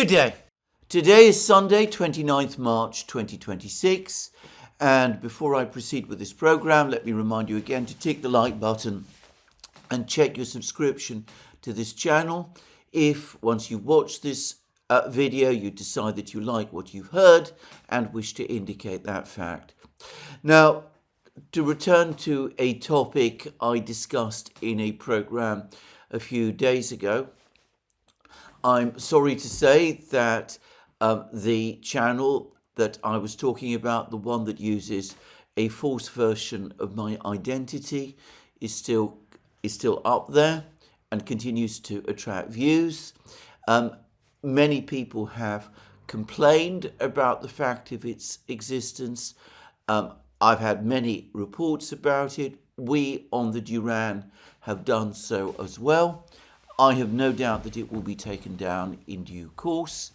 Good day. Today is Sunday, 29th March 2026, and before I proceed with this program, let me remind you again to tick the like button and check your subscription to this channel. If once you've watched this video you decide that you like what you've heard and wish to indicate that fact. Now, to return to a topic I discussed in a program a few days ago, I'm sorry to say that the channel that I was talking about, the one that uses a false version of my identity, is still up there and continues to attract views. Many people have complained about the fact of its existence. I've had many reports about it. We on the Duran have done so as well. I have no doubt that it will be taken down in due course.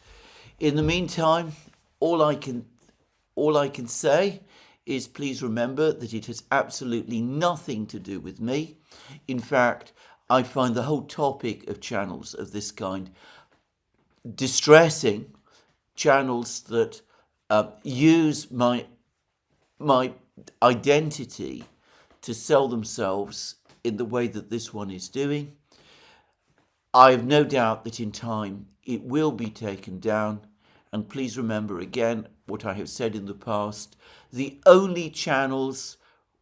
In the meantime, all I can say is please remember that it has absolutely nothing to do with me. In fact, I find the whole topic of channels of this kind distressing. Channels that use my identity to sell themselves in the way that this one is doing. I have no doubt that in time it will be taken down, and please remember again what I have said in the past: the only channels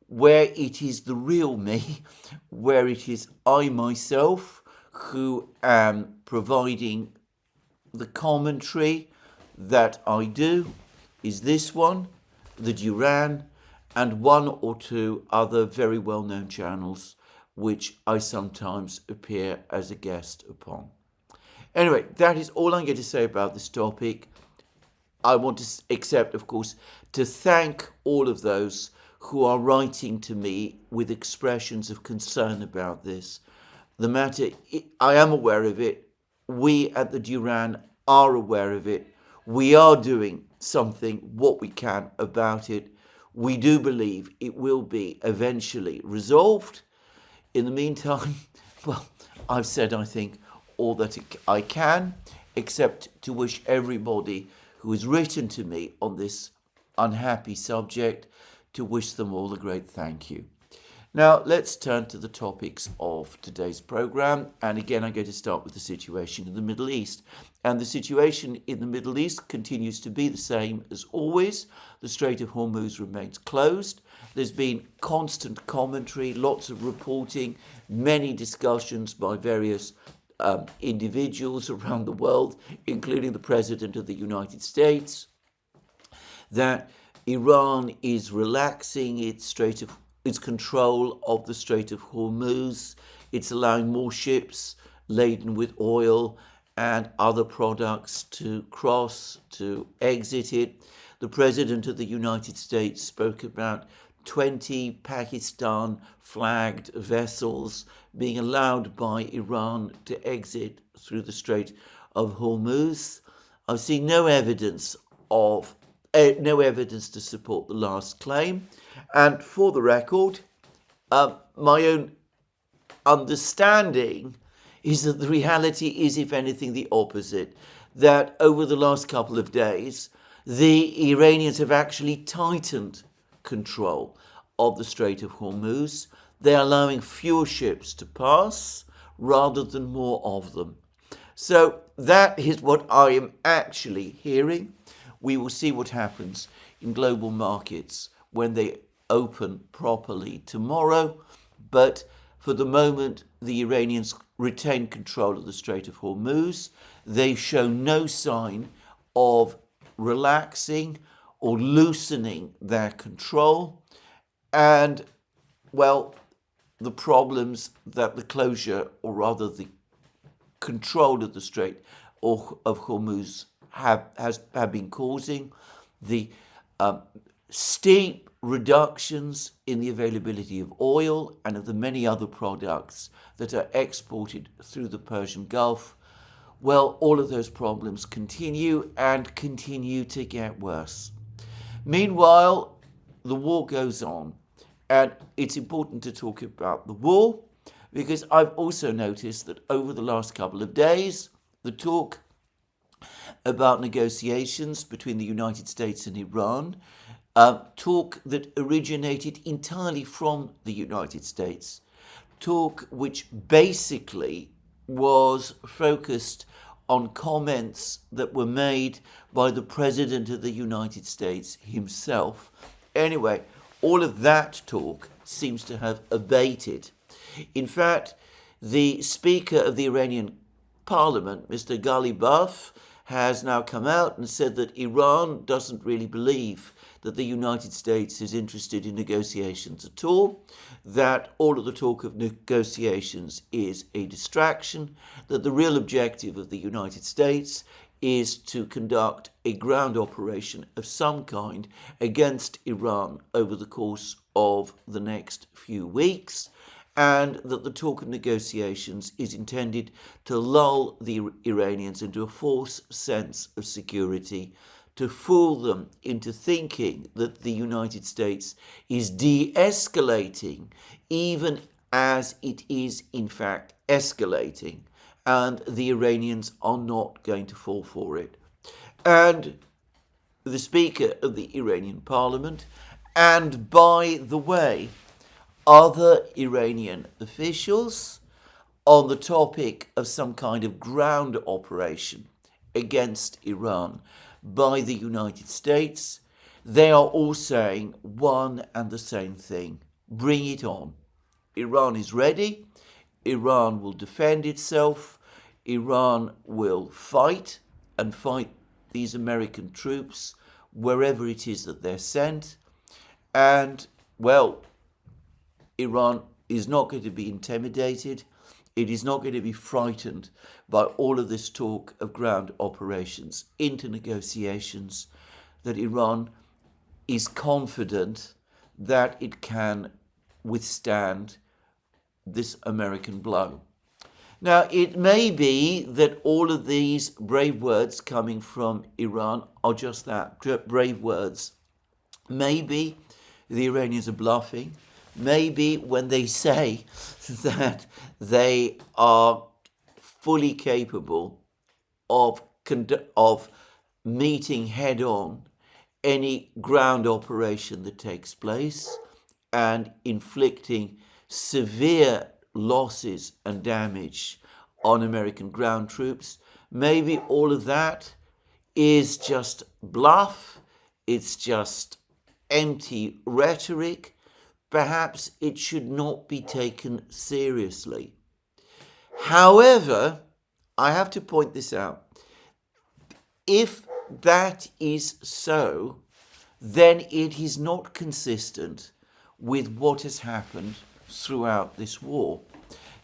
where it is the real me, where it is I myself who am providing the commentary that I do, is this one, the Duran, and one or two other very well-known channels which I sometimes appear as a guest upon. Anyway, that is all I'm going to say about this topic. I want to accept, of course, to thank all of those who are writing to me with expressions of concern about this. The matter, I am aware of it. We at the Duran are aware of it. We are doing something, what we can, about it. We do believe it will be eventually resolved. In the meantime, well, I've said, I think, all that I can, except to wish everybody who has written to me on this unhappy subject, to wish them all a great thank you. Now, let's turn to the topics of today's program. And again, I'm going to start with the situation in the Middle East. And the situation in the Middle East continues to be the same as always. The Strait of Hormuz remains closed. There's been constant commentary, lots of reporting, many discussions by various individuals around the world, including the President of the United States, that Iran is relaxing its control of the Strait of Hormuz. It's allowing more ships laden with oil and other products to cross, to exit it. The President of the United States spoke about 20 Pakistan-flagged vessels being allowed by Iran to exit through the Strait of Hormuz. I've seen no evidence to support the last claim. And for the record, my own understanding is that the reality is, if anything, the opposite. That over the last couple of days, the Iranians have actually tightened control of the Strait of Hormuz. They're allowing fewer ships to pass rather than more of them. So that is what I am actually hearing. We will see what happens in global markets when they open properly tomorrow. But for the moment, the Iranians retain control of the Strait of Hormuz. They show no sign of relaxing or loosening their control. And, well, the problems that the closure, or rather the control of the Strait of Hormuz have been causing, the steep reductions in the availability of oil and of the many other products that are exported through the Persian Gulf, well, all of those problems continue and continue to get worse. Meanwhile, the war goes on, and it's important to talk about the war because I've also noticed that over the last couple of days, the talk about negotiations between the United States and Iran, talk that originated entirely from the United States, talk which basically was focused on comments that were made by the President of the United States himself. Anyway, all of that talk seems to have abated. In fact, the Speaker of the Iranian Parliament, Mr. Ghalibaf, has now come out and said that Iran doesn't really believe that the United States is interested in negotiations at all, that all of the talk of negotiations is a distraction, that the real objective of the United States is to conduct a ground operation of some kind against Iran over the course of the next few weeks, and that the talk of negotiations is intended to lull the Iranians into a false sense of security, to fool them into thinking that the United States is de-escalating, even as it is in fact escalating, and the Iranians are not going to fall for it. And the Speaker of the Iranian Parliament, and by the way, other Iranian officials, on the topic of some kind of ground operation against Iran by the United States, they are all saying one and the same thing: bring it on. Iran is ready. Iran will defend itself. Iran will fight and fight these American troops wherever it is that they're sent. And, well, Iran is not going to be intimidated. It is not going to be frightened by all of this talk of ground operations into negotiations, that Iran is confident that it can withstand this American blow. Now, it may be that all of these brave words coming from Iran are just that, brave words. Maybe the Iranians are bluffing. Maybe when they say that they are fully capable of meeting head-on any ground operation that takes place and inflicting severe losses and damage on American ground troops, maybe all of that is just bluff, it's just empty rhetoric. Perhaps it should not be taken seriously. However, I have to point this out. If that is so, then it is not consistent with what has happened throughout this war.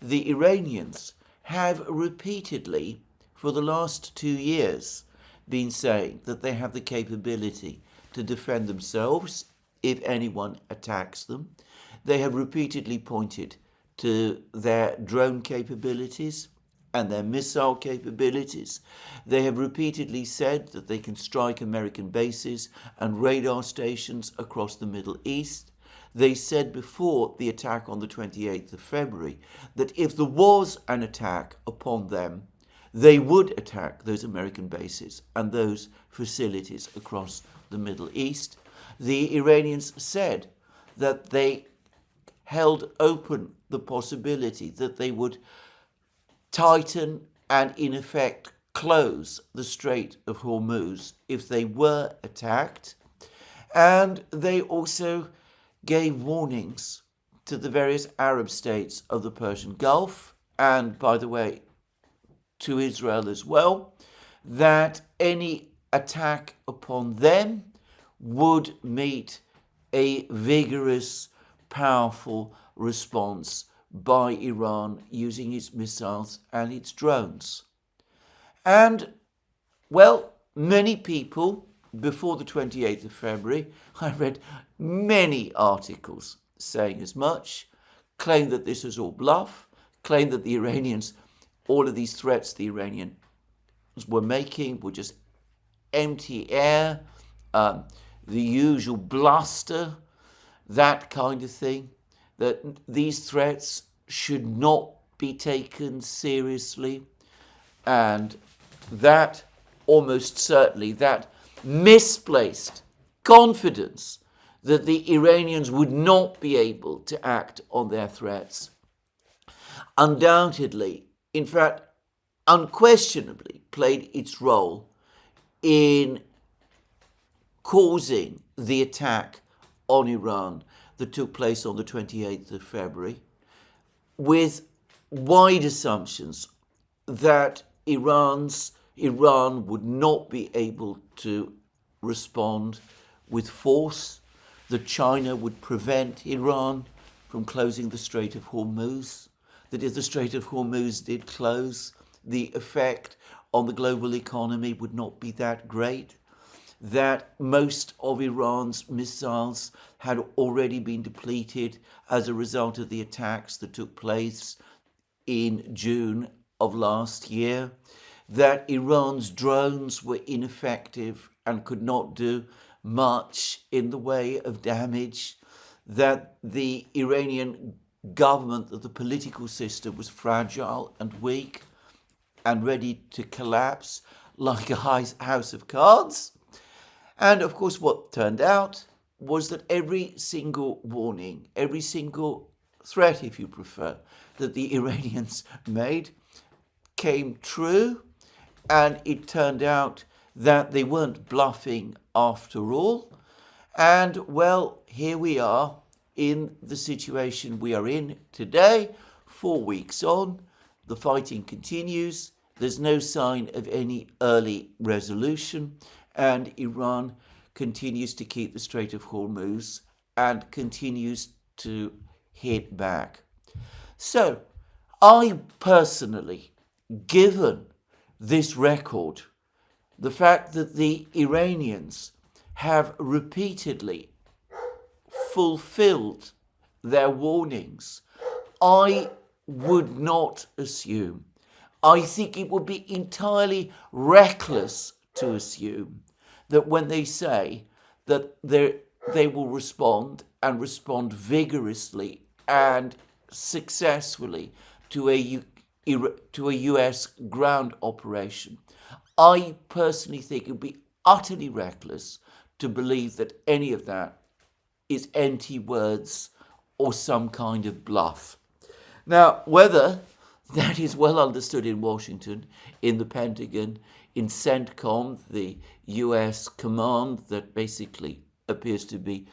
The Iranians have repeatedly, for the last 2 years, been saying that they have the capability to defend themselves if anyone attacks them. They have repeatedly pointed to their drone capabilities and their missile capabilities. They have repeatedly said that they can strike American bases and radar stations across the Middle East. They said before the attack on the 28th of February that if there was an attack upon them, they would attack those American bases and those facilities across the Middle East. The Iranians said that they held open the possibility that they would tighten and in effect close the Strait of Hormuz if they were attacked. And they also gave warnings to the various Arab states of the Persian Gulf, and by the way, to Israel as well, that any attack upon them would meet a vigorous, powerful response by Iran using its missiles and its drones. And, well, many people, before the 28th of February, I read many articles saying as much, claimed that this was all bluff, claimed that the Iranians, all of these threats the Iranians were making were just empty air, the usual bluster, that kind of thing, that these threats should not be taken seriously, and that almost certainly that misplaced confidence that the Iranians would not be able to act on their threats undoubtedly, in fact, unquestionably played its role in causing the attack on Iran that took place on the 28th of February, with wide assumptions that Iran would not be able to respond with force, that China would prevent Iran from closing the Strait of Hormuz, that if the Strait of Hormuz did close, the effect on the global economy would not be that great, that most of Iran's missiles had already been depleted as a result of the attacks that took place in June of last year, that Iran's drones were ineffective and could not do much in the way of damage, that the Iranian government, that the political system was fragile and weak and ready to collapse like a house of cards. And of course, what turned out was that every single warning, every single threat, if you prefer, that the Iranians made came true. And it turned out that they weren't bluffing after all. And well, here we are in the situation we are in today, 4 weeks on. The fighting continues. There's no sign of any early resolution. And Iran continues to keep the Strait of Hormuz and continues to hit back. So, I personally, given this record, the fact that the Iranians have repeatedly fulfilled their warnings, I would not assume. I think it would be entirely reckless to assume that when they say that they will respond and respond vigorously and successfully to a US ground operation, I personally think it would be utterly reckless to believe that any of that is empty words or some kind of bluff. Now, whether that is well understood in Washington, in the Pentagon, in CENTCOM, the US command that basically appears to be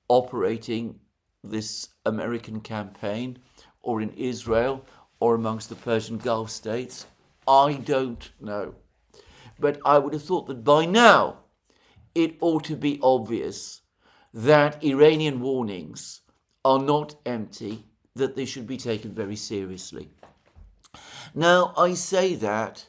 operating this American campaign, or in Israel, or amongst the Persian Gulf states, I don't know. But I would have thought that by now it ought to be obvious that Iranian warnings are not empty, that they should be taken very seriously. Now, I say that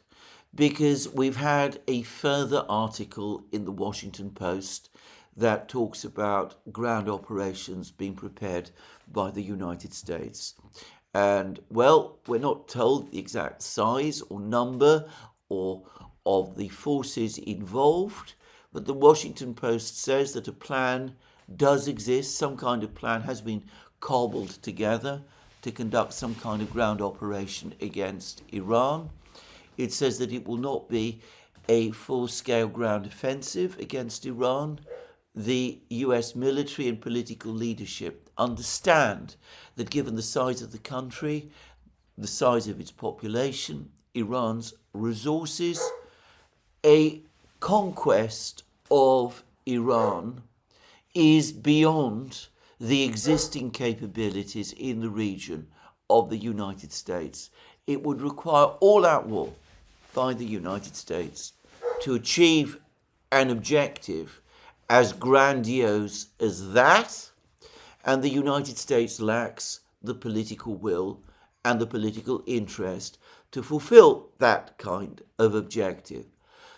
because we've had a further article in the Washington Post that talks about ground operations being prepared by the United States. And, well, we're not told the exact size or number or of the forces involved, but the Washington Post says that a plan does exist, some kind of plan has been cobbled together to conduct some kind of ground operation against Iran. It says that it will not be a full-scale ground offensive against Iran. The US military and political leadership understand that given the size of the country, the size of its population, Iran's resources, a conquest of Iran is beyond the existing capabilities in the region of the United States. It would require all-out war by the United States to achieve an objective as grandiose as that, and the United States lacks the political will and the political interest to fulfill that kind of objective.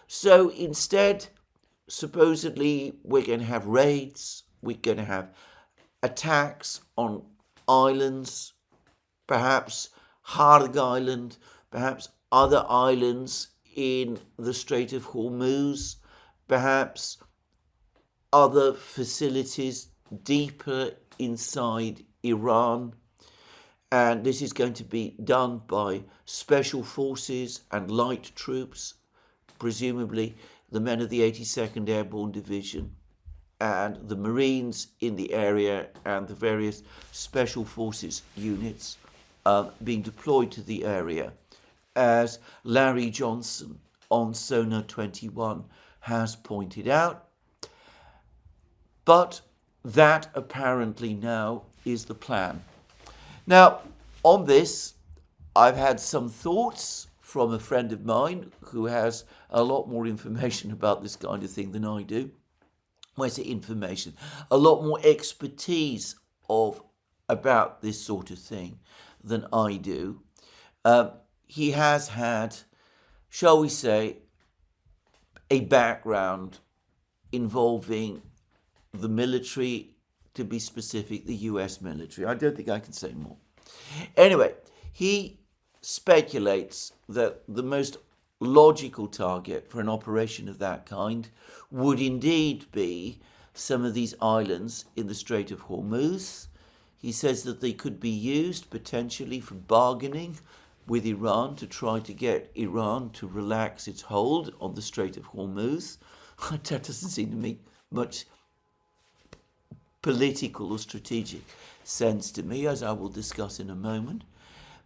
So instead, supposedly, we're going to have raids, we're going to have attacks on islands, perhaps Harg Island, perhaps other islands in the Strait of Hormuz, perhaps other facilities deeper inside Iran. And this is going to be done by special forces and light troops, presumably the men of the 82nd Airborne Division and the Marines in the area and the various special forces units being deployed to the area, as Larry Johnson on Sonar 21 has pointed out. But that apparently now is the plan. Now, on this, I've had some thoughts from a friend of mine who has a lot more information about this kind of thing than I do. When I say information, a lot more expertise about this sort of thing than I do. He has had, shall we say, a background involving the military, to be specific, the US military. I don't think I can say more. Anyway, he speculates that the most logical target for an operation of that kind would indeed be some of these islands in the Strait of Hormuz. He says that they could be used potentially for bargaining with Iran to try to get Iran to relax its hold on the Strait of Hormuz. That doesn't seem to make much political or strategic sense to me, as I will discuss in a moment.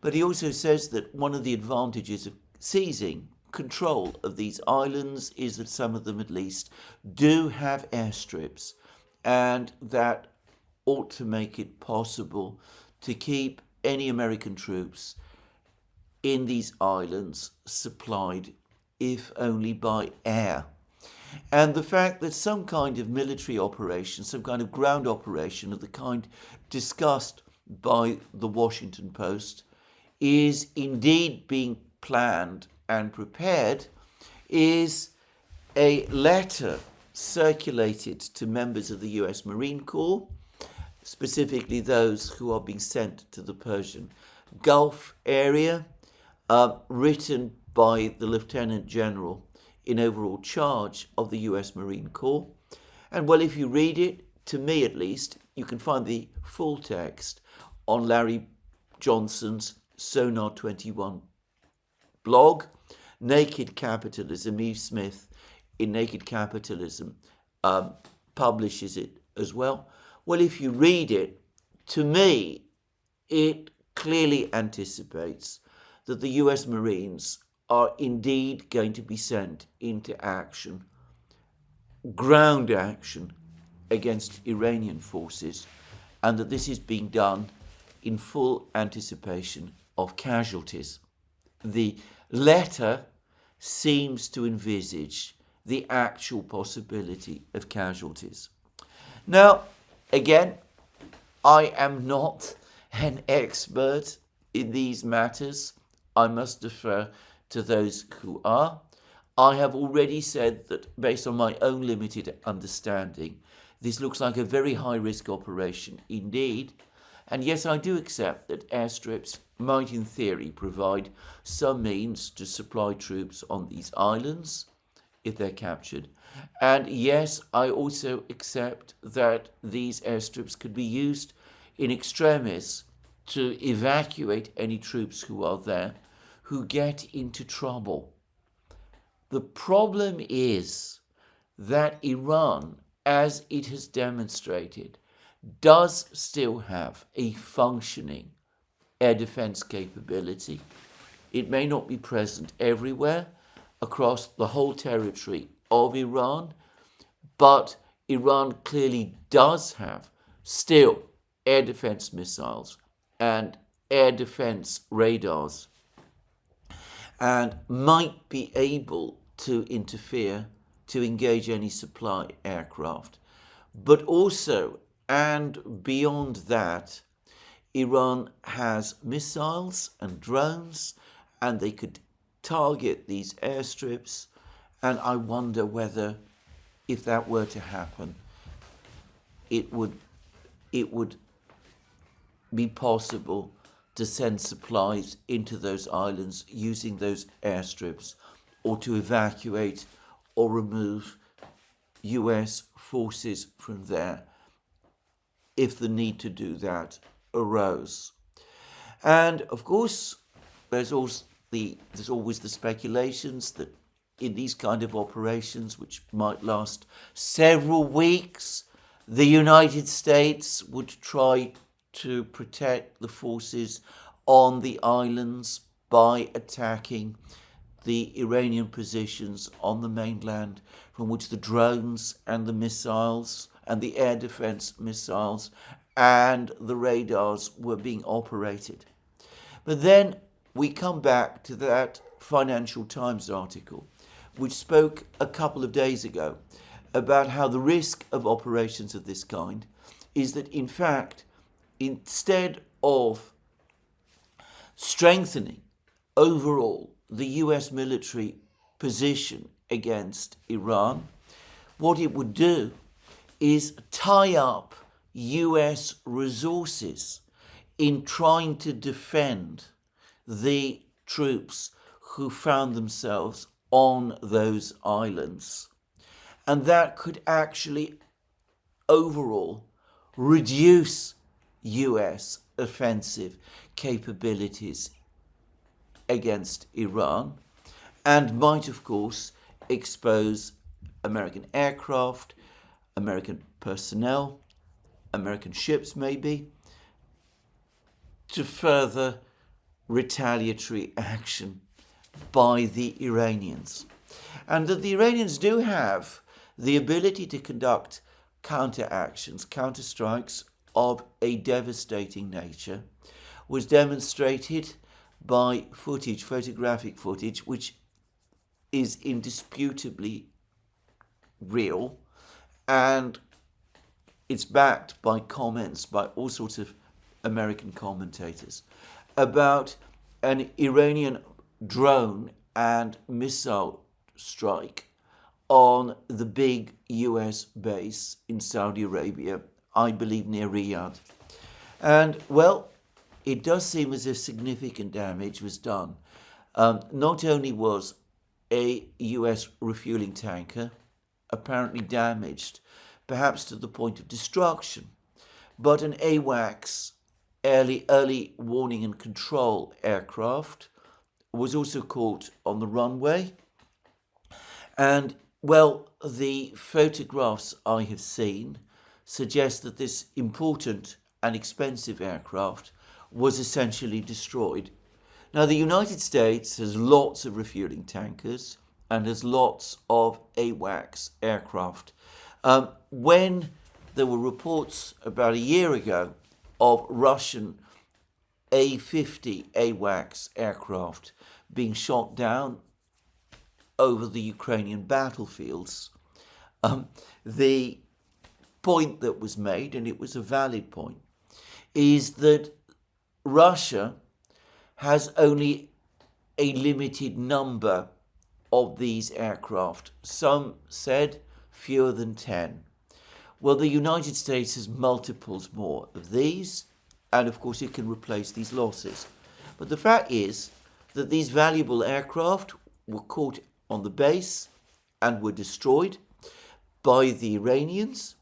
But he also says that one of the advantages of seizing control of these islands is that some of them at least do have airstrips, and that ought to make it possible to keep any American troops in these islands supplied, if only by air. And the fact that some kind of military operation, some kind of ground operation of the kind discussed by the Washington Post is indeed being planned and prepared is a letter circulated to members of the US Marine Corps, specifically those who are being sent to the Persian Gulf area, written by the Lieutenant General in overall charge of the US Marine Corps. And well, if you read it, to me at least, you can find the full text on Larry Johnson's Sonar 21 blog. Naked Capitalism, Eve Smith in Naked Capitalism publishes it as well. Well, if you read it, to me, it clearly anticipates that the US Marines are indeed going to be sent into action, ground action against Iranian forces, and that this is being done in full anticipation of casualties. The letter seems to envisage the actual possibility of casualties. Now, again, I am not an expert in these matters. I must defer to those who are. I have already said that based on my own limited understanding, this looks like a very high-risk operation indeed. And yes, I do accept that airstrips might in theory provide some means to supply troops on these islands if they're captured. And yes, I also accept that these airstrips could be used in extremis to evacuate any troops who are there who get into trouble. The problem is that Iran, as it has demonstrated, does still have a functioning air defense capability. It may not be present everywhere across the whole territory of Iran, but Iran clearly does have still air defense missiles and air defense radars, and might be able to interfere to engage any supply aircraft. But also, and beyond that, Iran has missiles and drones, and they could target these airstrips. And I wonder whether, if that were to happen, it would be possible to send supplies into those islands using those airstrips, or to evacuate or remove US forces from there if the need to do that arose. And of course, there's always the speculations that in these kind of operations, which might last several weeks, the United States would try to protect the forces on the islands by attacking the Iranian positions on the mainland, from which the drones and the missiles and the air defense missiles and the radars were being operated. But then we come back to that Financial Times article, which spoke a couple of days ago about how the risk of operations of this kind is that, in fact, instead of strengthening overall the US military position against Iran, what it would do is tie up US resources in trying to defend the troops who found themselves on those islands. And that could actually overall reduce US offensive capabilities against Iran, and might, of course, expose American aircraft, American personnel, American ships maybe, to further retaliatory action by the Iranians. And that the Iranians do have the ability to conduct counter-actions, counter-strikes of a devastating nature, was demonstrated by footage, photographic footage, which is indisputably real, and it's backed by comments by all sorts of American commentators about an Iranian drone and missile strike on the big US base in Saudi Arabia, I believe near Riyadh. And, well, it does seem as if significant damage was done. Not only was a US refueling tanker apparently damaged, perhaps to the point of destruction, but an AWACS, early warning and control aircraft, was also caught on the runway. And, well, the photographs I have seen suggest that this important and expensive aircraft was essentially destroyed. Now, the United States has lots of refueling tankers and has lots of AWACS aircraft. When there were reports about a year ago of Russian A-50 AWACS aircraft being shot down over the Ukrainian battlefields, the point that was made, and it was a valid point, is that Russia has only a limited number of these aircraft. Some said fewer than 10. Well, the United States has multiples more of these, and of course it can replace these losses. But the fact is that these valuable aircraft were caught on the base and were destroyed by the Iranians.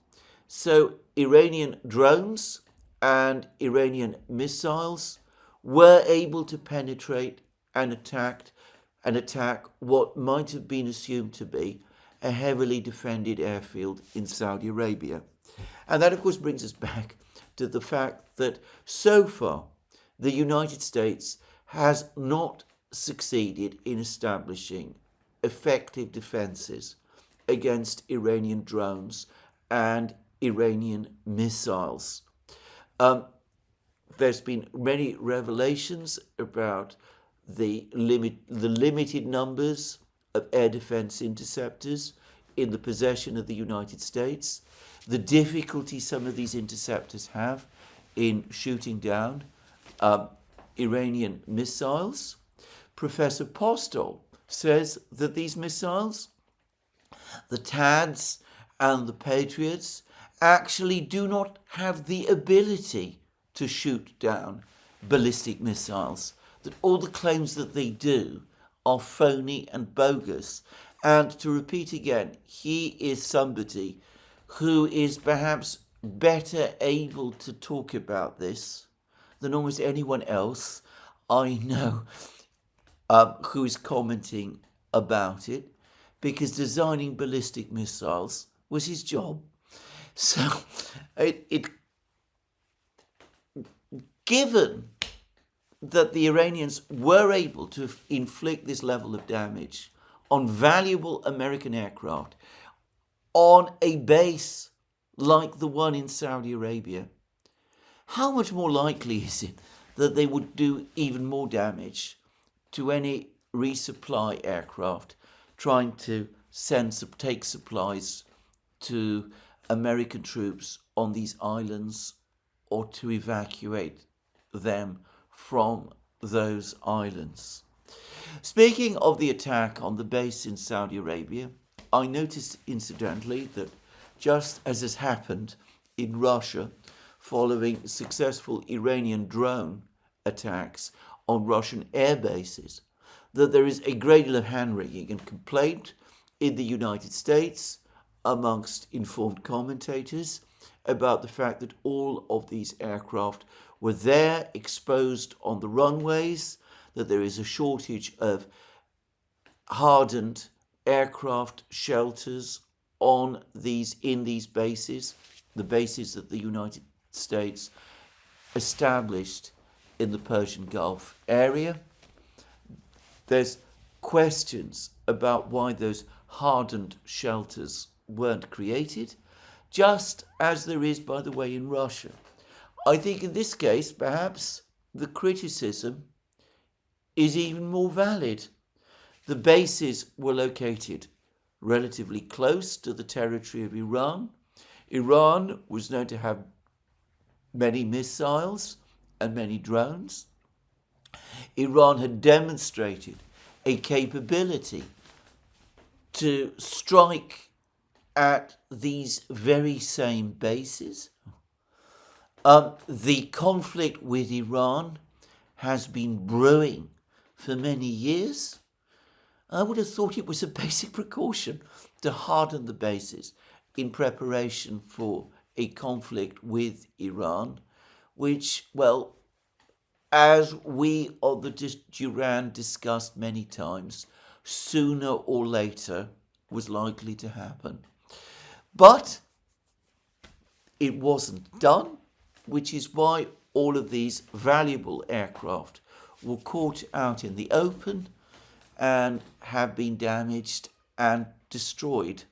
So Iranian drones and Iranian missiles were able to penetrate and attack what might have been assumed to be a heavily defended airfield in Saudi Arabia. And that, of course, brings us back to the fact that so far the United States has not succeeded in establishing effective defenses against Iranian drones and Iranian missiles. There's been many revelations about the limited numbers of air defense interceptors in the possession of the United States, the difficulty some of these interceptors have in shooting down Iranian missiles. Professor Postol says that these missiles, the THAADs and the Patriots, actually do not have the ability to shoot down ballistic missiles, that all the claims that they do are phony and bogus. And to repeat again, he is somebody who is perhaps better able to talk about this than almost anyone else I know who is commenting about it. because designing ballistic missiles was his job. So, given that the Iranians were able to inflict this level of damage on valuable American aircraft on a base like the one in Saudi Arabia, how much more likely is it that they would do even more damage to any resupply aircraft trying to take supplies to American troops on these islands or to evacuate them from those islands? Speaking of the attack on the base in Saudi Arabia, I noticed incidentally that just as has happened in Russia following successful Iranian drone attacks on Russian air bases, that there is a great deal of hand-wringing and complaint in the United States amongst informed commentators about the fact that all of these aircraft were there exposed on the runways, that there is a shortage of hardened aircraft shelters in these bases, the bases that the United States established in the Persian Gulf area. There's questions about why those hardened shelters weren't created, just as there is, by the way, in Russia. I think in this case, perhaps the criticism is even more valid. The bases were located relatively close to the territory of Iran. Iran was known to have many missiles and many drones. Iran had demonstrated a capability to strike at these very same bases. The conflict with Iran has been brewing for many years. I would have thought it was a basic precaution to harden the bases in preparation for a conflict with Iran, which, well, as we on the Duran discussed many times, sooner or later was likely to happen. But it wasn't done, which is why all of these valuable aircraft were caught out in the open and have been damaged and destroyed.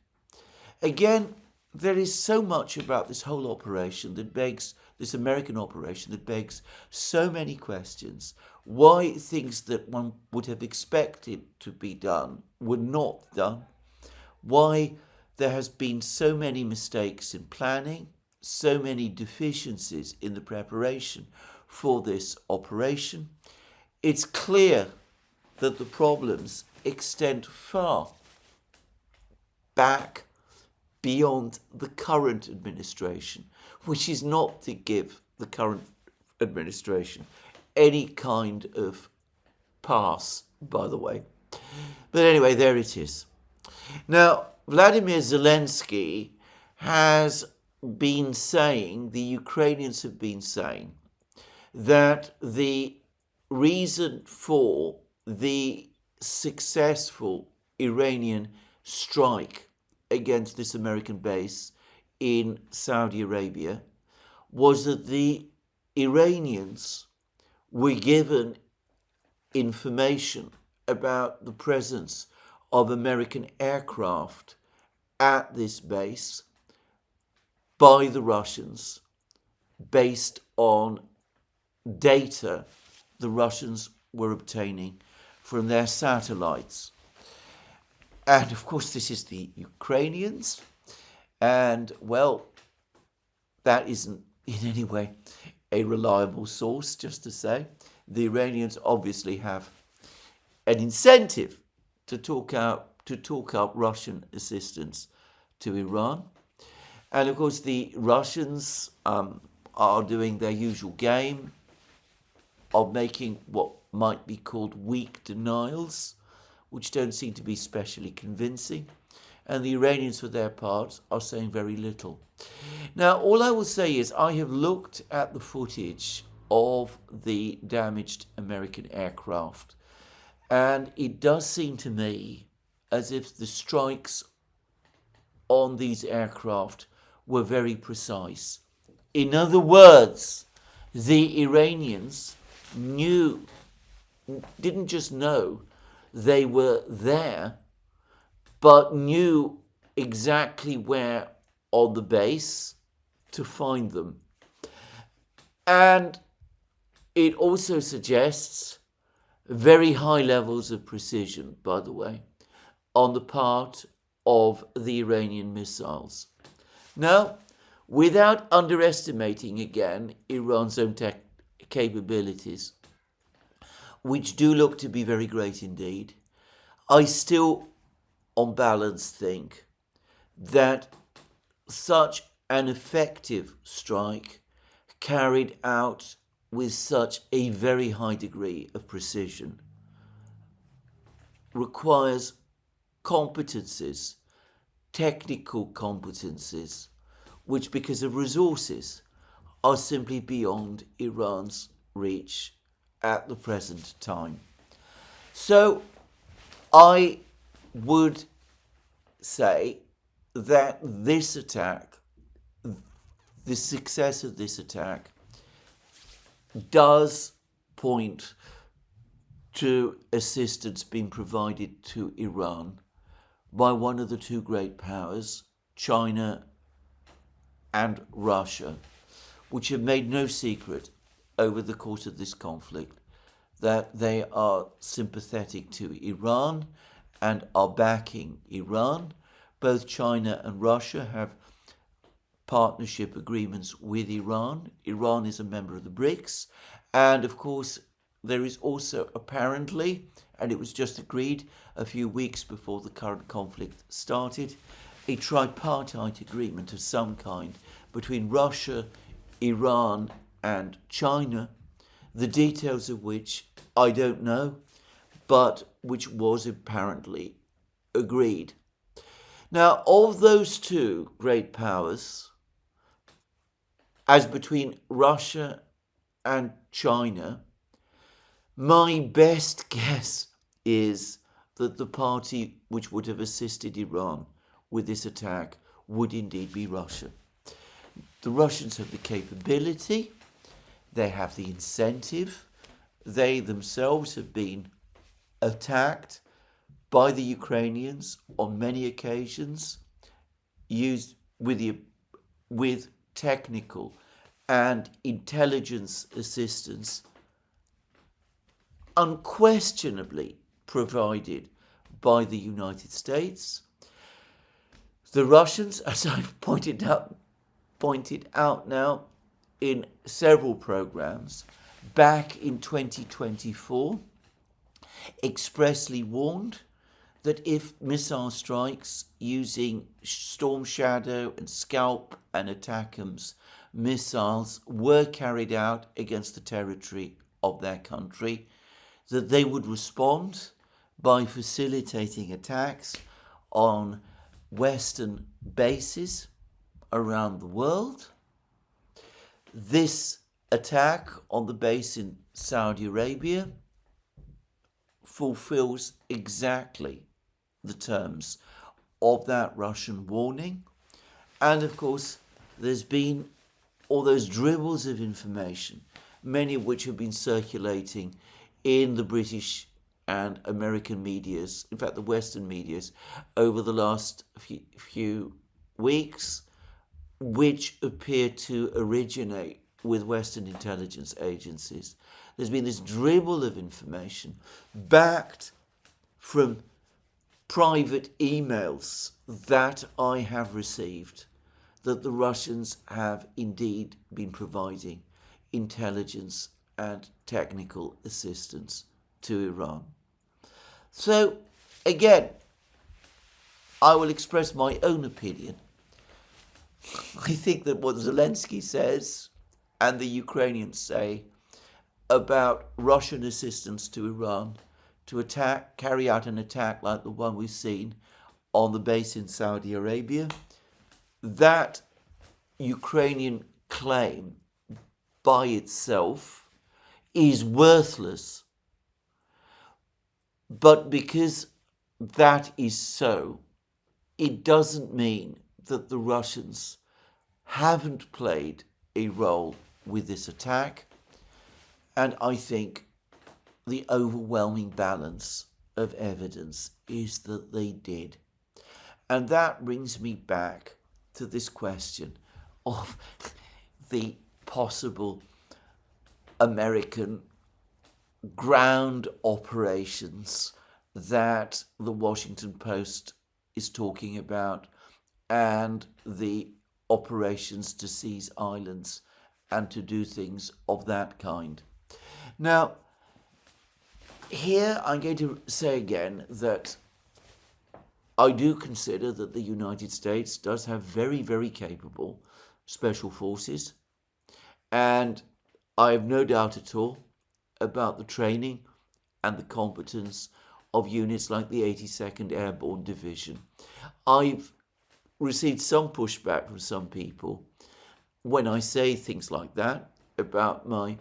Again, there is so much about this whole operation that begs, this American operation, that begs so many questions. Why things that one would have expected to be done were not done. Why there has been so many mistakes in planning, so many deficiencies in the preparation for this operation. It's clear that the problems extend far back beyond the current administration, which is not to give the current administration any kind of pass, by the way. But anyway, there it is. Now, Vladimir Zelenskyy has been saying, the Ukrainians have been saying, that the reason for the successful Iranian strike against this American base in Saudi Arabia was that the Iranians were given information about the presence of American aircraft at this base by the Russians based on data the Russians were obtaining from their satellites. And of course, this is the Ukrainians. And well, that isn't in any way a reliable source, just to say. The Iranians obviously have an incentive to talk up Russian assistance to Iran. And of course, the Russians are doing their usual game of making what might be called weak denials, which don't seem to be specially convincing. And the Iranians, for their part, are saying very little. Now, all I will say is I have looked at the footage of the damaged American aircraft, and it does seem to me as if the strikes on these aircraft were very precise. In other words, the Iranians didn't just know they were there, but knew exactly where on the base to find them. And it also suggests very high levels of precision, by the way, on the part of the Iranian missiles. Now, without underestimating again Iran's own capabilities, which do look to be very great indeed, I still, on balance, think that such an effective strike carried out with such a very high degree of precision requires competencies, technical competencies, which because of resources are simply beyond Iran's reach at the present time. So I would say that this attack, the success of this attack, does point to assistance being provided to Iran by one of the two great powers, China and Russia, which have made no secret over the course of this conflict that they are sympathetic to Iran and are backing Iran. Both China and Russia have partnership agreements with Iran. Iran is a member of the BRICS. And of course, there is also apparently, and it was just agreed a few weeks before the current conflict started, a tripartite agreement of some kind between Russia, Iran, and China, the details of which I don't know, but which was apparently agreed. Now, of those two great powers, as between Russia and China, my best guess is that the party which would have assisted Iran with this attack would indeed be Russia. The Russians have the capability, they have the incentive, they themselves have been attacked by the Ukrainians on many occasions, used with technical and intelligence assistance unquestionably provided by the United States. The Russians, as I've pointed out now in several programs, back in 2024, expressly warned that if missile strikes using Storm Shadow and Scalp and ATACMS missiles were carried out against the territory of their country, that they would respond by facilitating attacks on Western bases around the world. This attack on the base in Saudi Arabia fulfills exactly the terms of that Russian warning. And of course, there's been all those dribbles of information, many of which have been circulating in the British and American medias, in fact the Western medias, over the last few weeks, which appear to originate with Western intelligence agencies. There's been this dribble of information backed from private emails that I have received that the Russians have indeed been providing intelligence and technical assistance to Iran. So, again, I will express my own opinion. I think that what Zelenskyy says and the Ukrainians say about Russian assistance to Iran to carry out an attack like the one we've seen on the base in Saudi Arabia, that Ukrainian claim by itself is worthless. But because that is so, it doesn't mean that the Russians haven't played a role with this attack. And I think the overwhelming balance of evidence is that they did. And that brings me back to this question of the possible American ground operations that the Washington Post is talking about, and the operations to seize islands and to do things of that kind. Now, here I'm going to say again that I do consider that the United States does have very, very capable special forces, and I have no doubt at all about the training and the competence of units like the 82nd Airborne Division. I've received some pushback from some people when I say things like that about my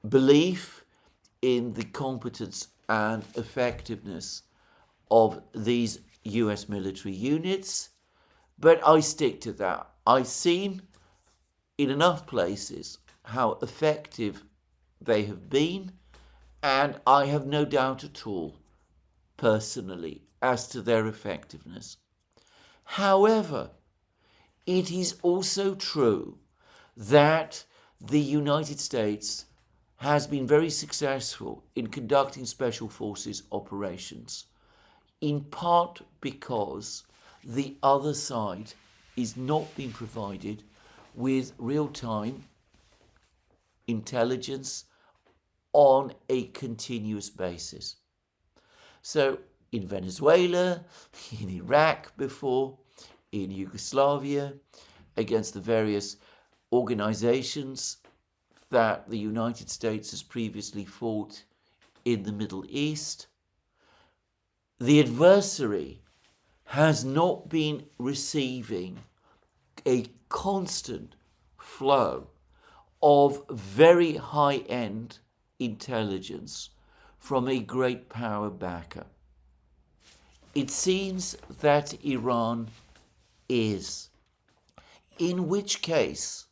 belief in the competence and effectiveness of these US military units, but I stick to that. I've seen in enough places how effective they have been, and I have no doubt at all, personally, as to their effectiveness. However, it is also true that the United States has been very successful in conducting special forces operations, in part because the other side is not being provided with real-time intelligence on a continuous basis. So in Venezuela, in Iraq before, in Yugoslavia, against the various organizations that the United States has previously fought in the Middle East, the adversary has not been receiving a constant flow of very high-end intelligence from a great power backer. It seems that Iran is, in which case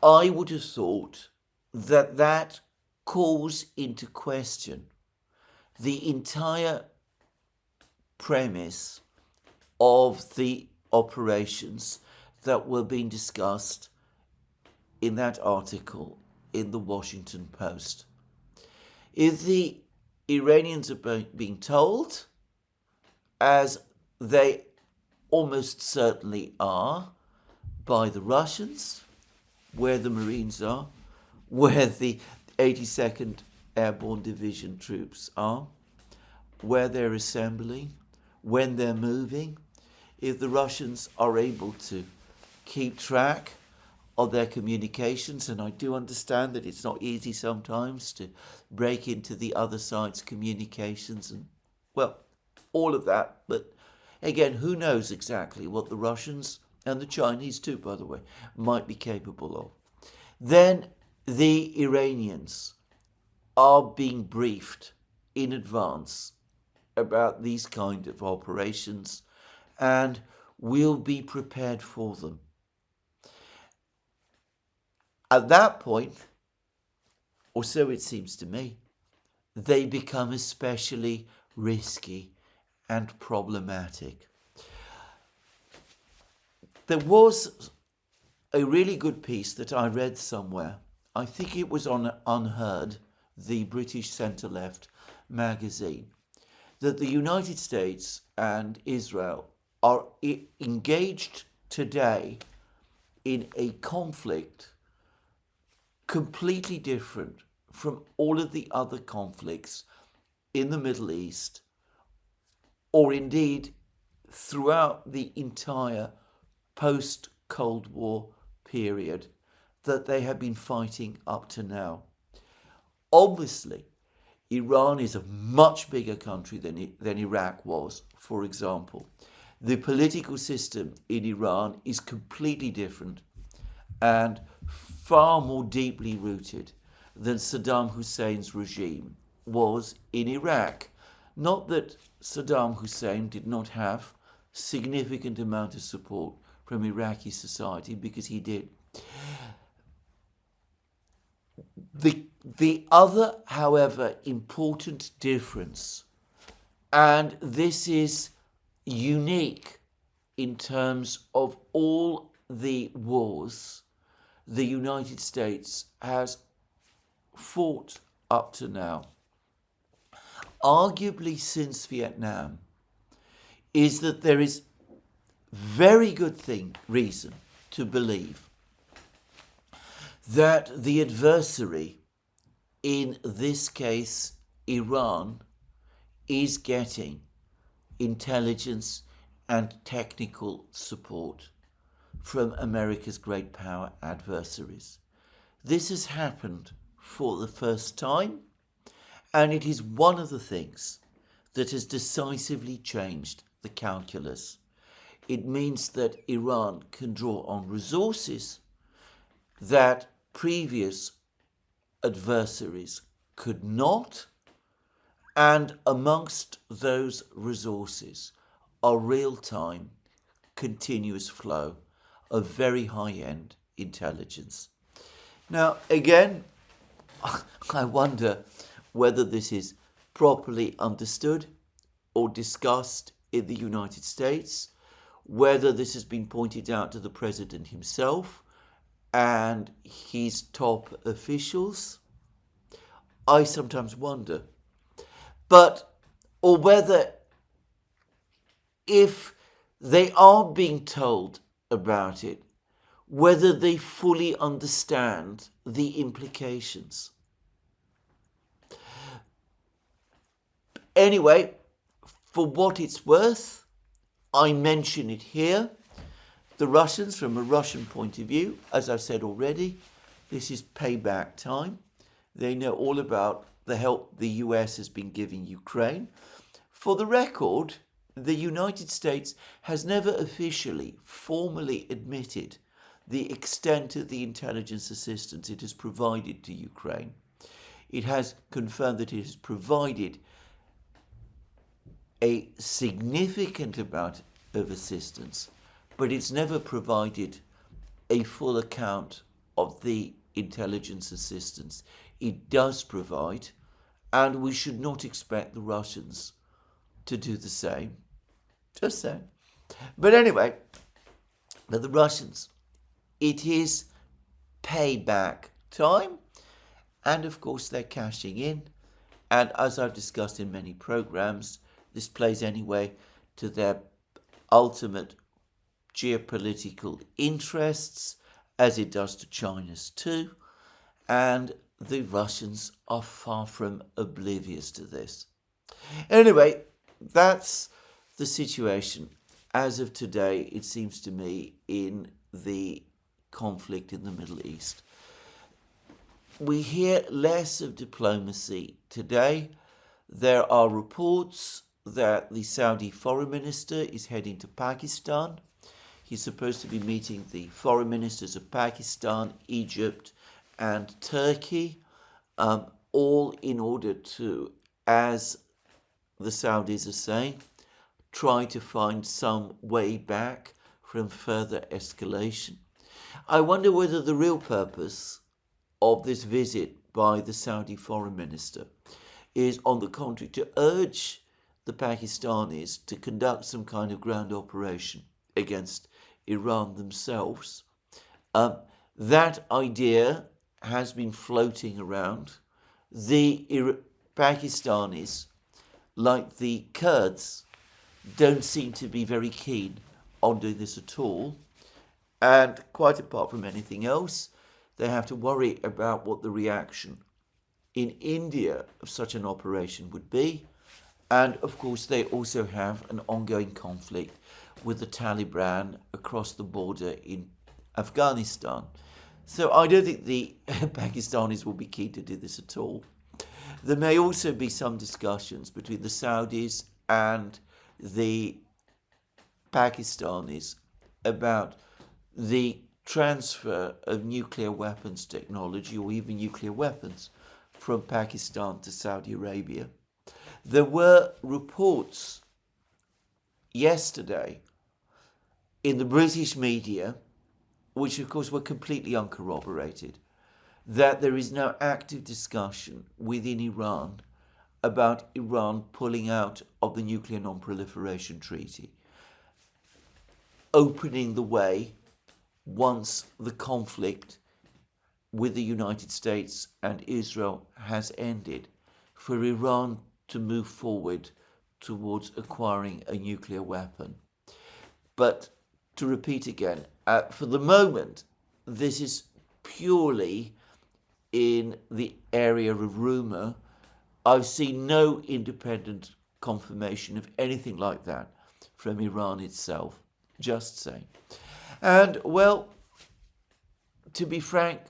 I would have thought that that calls into question the entire premise of the operations that were being discussed in that article in the Washington Post. If the Iranians are being told, as they almost certainly are, by the Russians, where the Marines are, where the 82nd Airborne Division troops are, where they're assembling, when they're moving, if the Russians are able to keep track of their communications, and I do understand that it's not easy sometimes to break into the other side's communications and, well, all of that, but again, who knows exactly what the Russians, and the Chinese too, by the way, might be capable of. Then the Iranians are being briefed in advance about these kind of operations and will be prepared for them. At that point, or so it seems to me, they become especially risky and problematic. There was a really good piece that I read somewhere. I think it was on Unheard, the British centre-left magazine, that the United States and Israel are engaged today in a conflict completely different from all of the other conflicts in the Middle East, or indeed throughout the entire post-Cold War period that they have been fighting up to now. Obviously, Iran is a much bigger country than Iraq was, for example. The political system in Iran is completely different and far more deeply rooted than Saddam Hussein's regime was in Iraq. Not that Saddam Hussein did not have significant amount of support from Iraqi society, because he did. The other, however, important difference, and this is unique in terms of all the wars the United States has fought up to now, arguably since Vietnam, is that there is very good reason to believe that the adversary, in this case Iran, is getting intelligence and technical support from America's great power adversaries. This has happened for the first time, and it is one of the things that has decisively changed the calculus. It means that Iran can draw on resources that previous adversaries could not, and amongst those resources are real-time, continuous flow of very high-end intelligence. Now, again, I wonder whether this is properly understood or discussed in the United States, whether this has been pointed out to the president himself and his top officials. I sometimes wonder. Or whether, if they are being told about it, whether they fully understand the implications. Anyway, for what it's worth, I mention it here. The Russians, from a Russian point of view, as I've said already, this is payback time. They know all about the help the US has been giving Ukraine. For the record, the United States has never officially, formally admitted the extent of the intelligence assistance it has provided to Ukraine. It has confirmed that it has provided a significant amount of assistance, but it's never provided a full account of the intelligence assistance it does provide, and we should not expect the Russians to do the same. Just saying. But anyway, for the Russians, it is payback time, and of course they're cashing in, and as I've discussed in many programs, this plays anyway to their ultimate geopolitical interests, as it does to China's too, and the Russians are far from oblivious to this. Anyway, that's the situation as of today, it seems to me, in the conflict in the Middle East. We hear less of diplomacy today. There are reports that the Saudi foreign minister is heading to Pakistan. He's supposed to be meeting the foreign ministers of Pakistan, Egypt, and Turkey, all in order to, as the Saudis are saying, try to find some way back from further escalation. I wonder whether the real purpose of this visit by the Saudi foreign minister is, on the contrary, to urge the Pakistanis to conduct some kind of ground operation against Iran themselves. That idea has been floating around. The Pakistanis, like the Kurds, don't seem to be very keen on doing this at all. And quite apart from anything else, they have to worry about what the reaction in India of such an operation would be. And of course, they also have an ongoing conflict with the Taliban across the border in Afghanistan. So I don't think the Pakistanis will be keen to do this at all. There may also be some discussions between the Saudis and the Pakistanis about the transfer of nuclear weapons technology, or even nuclear weapons, from Pakistan to Saudi Arabia. There were reports yesterday in the British media, which of course were completely uncorroborated, that there is now active discussion within Iran about Iran pulling out of the Nuclear Non-Proliferation Treaty, opening the way once the conflict with the United States and Israel has ended for Iran to move forward towards acquiring a nuclear weapon. But to repeat again, for the moment, this is purely in the area of rumour. I've seen no independent confirmation of anything like that from Iran itself, just saying. And, well, to be frank,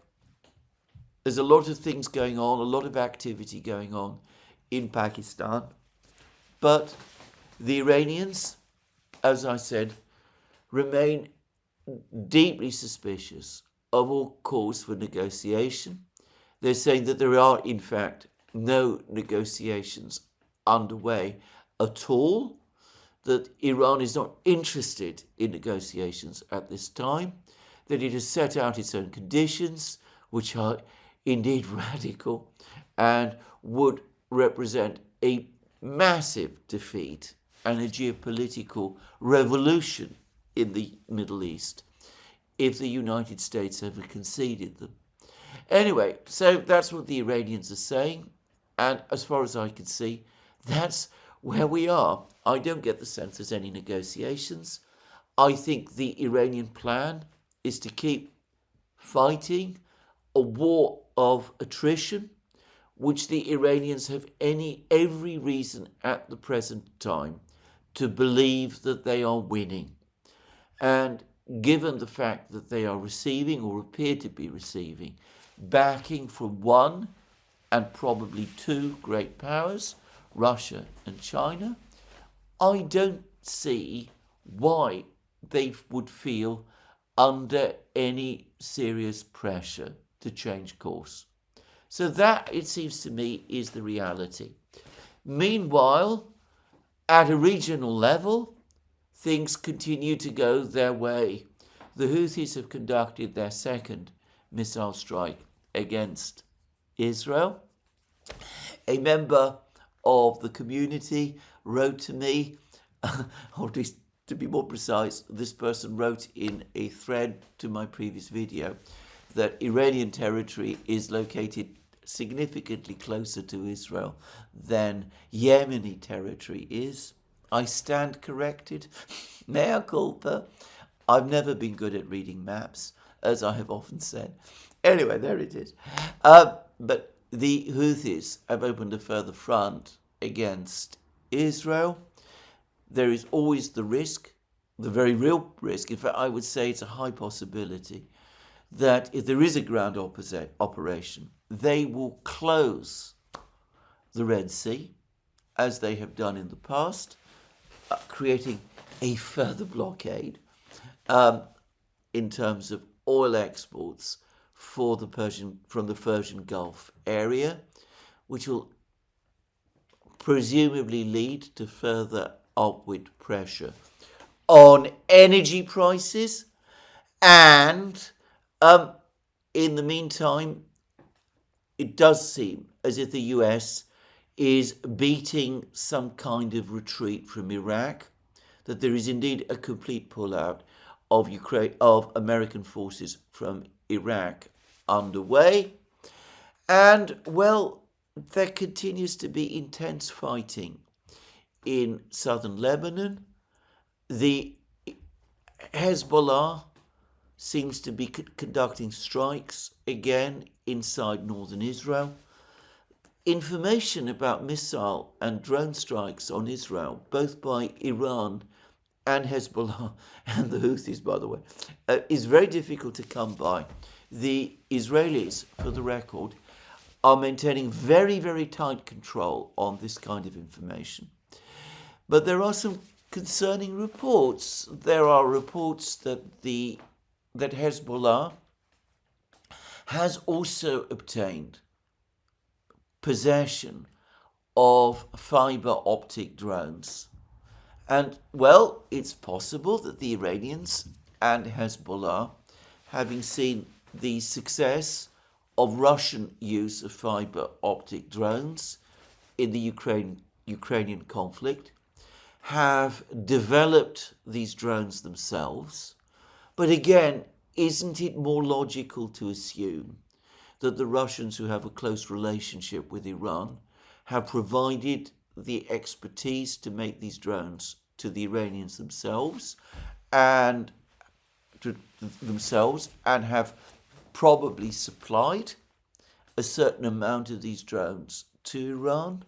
there's a lot of things going on, a lot of activity going on in Pakistan. But the Iranians, as I said, remain deeply suspicious of all cause for negotiation. They're saying that there are, in fact, no negotiations underway at all, that Iran is not interested in negotiations at this time, that it has set out its own conditions, which are indeed radical and would represent a massive defeat and a geopolitical revolution in the Middle East if the United States ever conceded them. Anyway, so that's what the Iranians are saying, and as far as I can see, that's where we are. I don't get the sense there's any negotiations. I think the Iranian plan is to keep fighting a war of attrition, which the Iranians have every reason at the present time to believe that they are winning. And given the fact that they are receiving, or appear to be receiving, backing from one and probably two great powers, Russia and China, I don't see why they would feel under any serious pressure to change course. So that, it seems to me, is the reality. Meanwhile, at a regional level, things continue to go their way. The Houthis have conducted their second missile strike against Israel. A member of the community wrote to me, or at least to be more precise, this person wrote in a thread to my previous video that Iranian territory is located significantly closer to Israel than Yemeni territory is. I stand corrected. Mea culpa. I've never been good at reading maps, as I have often said. Anyway, there it is. But the Houthis have opened a further front against Israel. There is always the risk, the very real risk, in fact I would say it's a high possibility, that if there is a ground operation, they will close the Red Sea, as they have done in the past, creating a further blockade in terms of oil exports from the Persian Gulf area, which will presumably lead to further upward pressure on energy prices. And in the meantime, it does seem as if the US is beating some kind of retreat from Iraq, that there is indeed a complete pullout of American forces from Iraq underway. And, well, there continues to be intense fighting in southern Lebanon. The Hezbollah seems to be conducting strikes again inside northern Israel. Information about missile and drone strikes on Israel, both by Iran and Hezbollah and the Houthis, by the way, is very difficult to come by. The Israelis, for the record, are maintaining very, very tight control on this kind of information. But there are some concerning reports. There are reports that Hezbollah has also obtained possession of fiber optic drones. And, well, it's possible that the Iranians and Hezbollah, having seen the success of Russian use of fiber optic drones in the Ukrainian conflict, have developed these drones themselves. But again, isn't it more logical to assume that the Russians, who have a close relationship with Iran, have provided the expertise to make these drones to the Iranians themselves and have probably supplied a certain amount of these drones to Iran?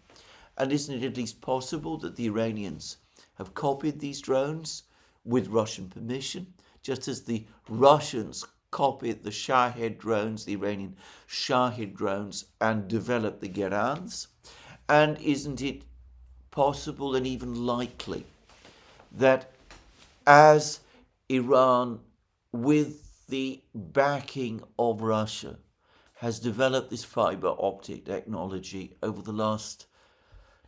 And isn't it at least possible that the Iranians have copied these drones with Russian permission, just as the Russians copied the Shahed drones, the Iranian Shahed drones, and developed the Gerans? And isn't it possible and even likely that as Iran, with the backing of Russia, has developed this fiber optic technology over the last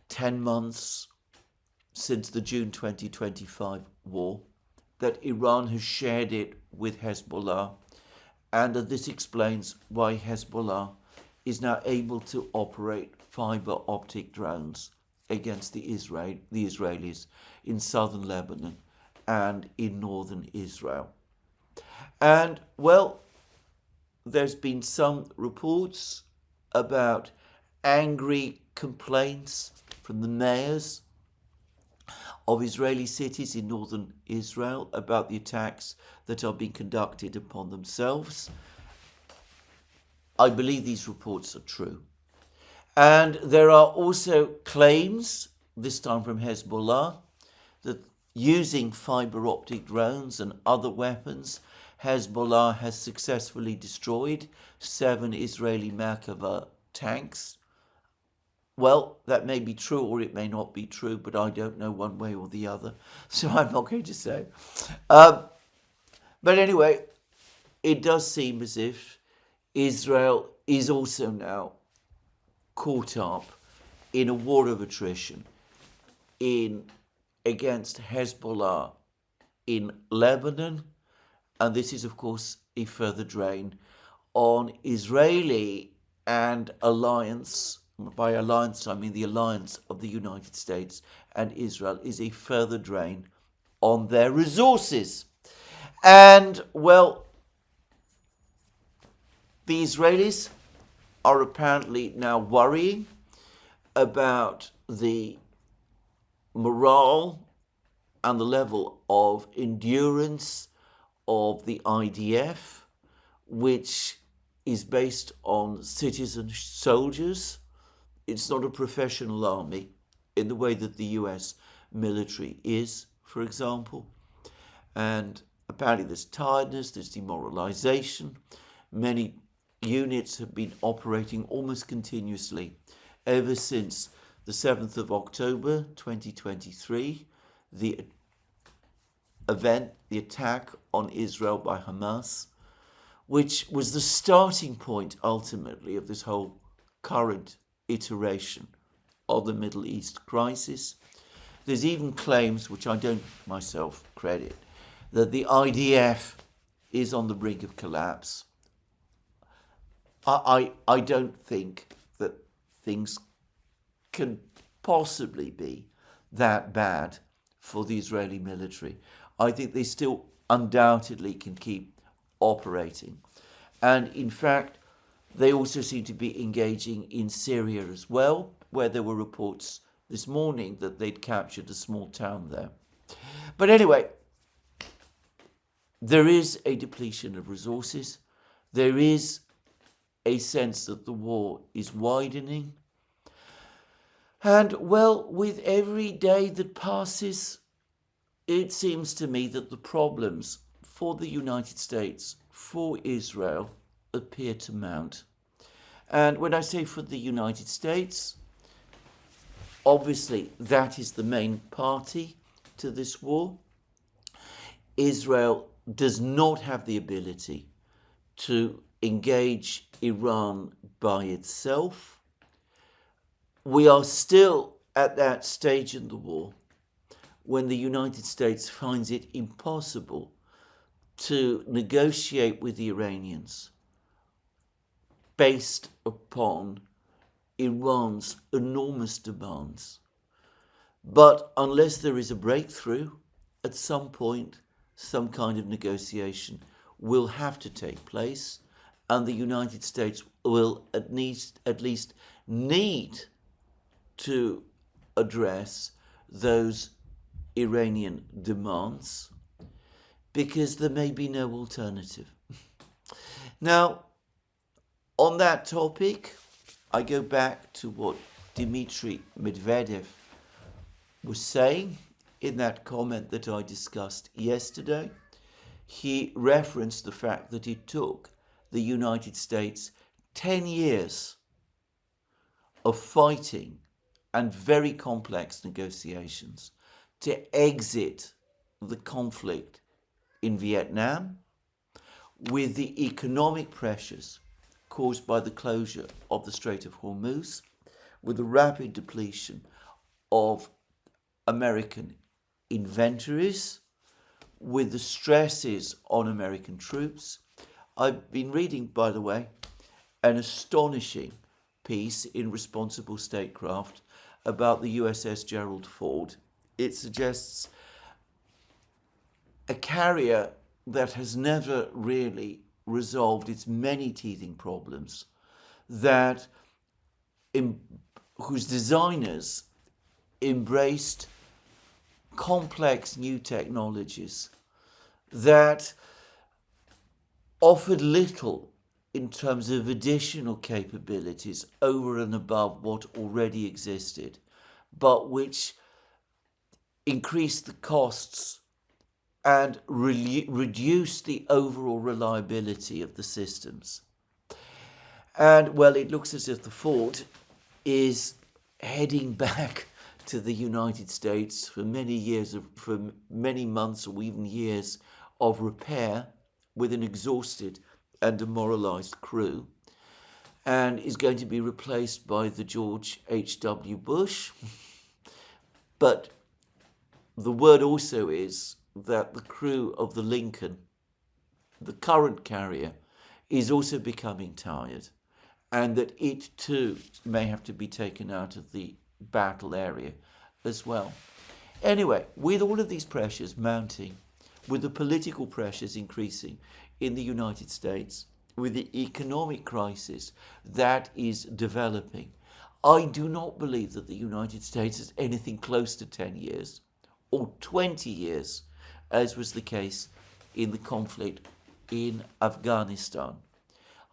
10 months since the June 2025 war, that Iran has shared it with Hezbollah, and that this explains why Hezbollah is now able to operate fiber optic drones against the Israelis in southern Lebanon and in northern Israel? And, well, there's been some reports about angry complaints from the mayors of Israeli cities in northern Israel about the attacks that are being conducted upon themselves. I believe these reports are true. And there are also claims, this time from Hezbollah, that using fiber optic drones and other weapons, Hezbollah has successfully destroyed 7 Israeli Merkava tanks. Well, that may be true or it may not be true, but I don't know one way or the other, so I'm not going to say. But anyway, it does seem as if Israel is also now caught up in a war of attrition against Hezbollah in Lebanon, and this is, of course, a further drain on Israeli and alliance. By alliance, I mean the alliance of the United States and Israel is a further drain on their resources. And, well, the Israelis are apparently now worrying about the morale and the level of endurance of the IDF, which is based on citizen soldiers. It's not a professional army in the way that the US military is, for example. And apparently there's tiredness, there's demoralization. Many units have been operating almost continuously ever since the 7th of October 2023, the attack on Israel by Hamas, which was the starting point ultimately of this whole current iteration of the Middle East crisis. There's even claims, which I don't myself credit, that the IDF is on the brink of collapse. I don't think that things can possibly be that bad for the Israeli military. I think they still undoubtedly can keep operating. And in fact, they also seem to be engaging in Syria as well, where there were reports this morning that they'd captured a small town there. But anyway, there is a depletion of resources. There is a sense that the war is widening. And, well, with every day that passes, it seems to me that the problems for the United States, for Israel, appear to mount. And when I say for the United States, obviously that is the main party to this war. Israel does not have the ability to engage Iran by itself. we are still at that stage in the war when the United States finds it impossible to negotiate with the Iranians based upon Iran's enormous demands. But unless there is a breakthrough, at some point, some kind of negotiation will have to take place, and the United States will at least need to address those Iranian demands, because there may be no alternative. Now, on that topic, I go back to what Dmitry Medvedev was saying in that comment that I discussed yesterday. He referenced the fact that it took the United States 10 years of fighting and very complex negotiations to exit the conflict in Vietnam, with the economic pressures caused by the closure of the Strait of Hormuz, with the rapid depletion of American inventories, with the stresses on American troops. I've been reading, by the way, an astonishing piece in Responsible Statecraft about the USS Gerald Ford. It suggests a carrier that has never really resolved its many teething problems, whose designers embraced complex new technologies that offered little in terms of additional capabilities over and above what already existed, but which increased the costs and reduce the overall reliability of the systems. And, well, it looks as if the Ford is heading back to the United States for many months or even years of repair, with an exhausted and demoralized crew, and is going to be replaced by the George H.W. Bush. But the word also is that the crew of the Lincoln, the current carrier, is also becoming tired, and that it too may have to be taken out of the battle area as well. Anyway, with all of these pressures mounting, with the political pressures increasing in the United States, with the economic crisis that is developing, I do not believe that the United States is anything close to 10 years or 20 years, as was the case in the conflict in Afghanistan.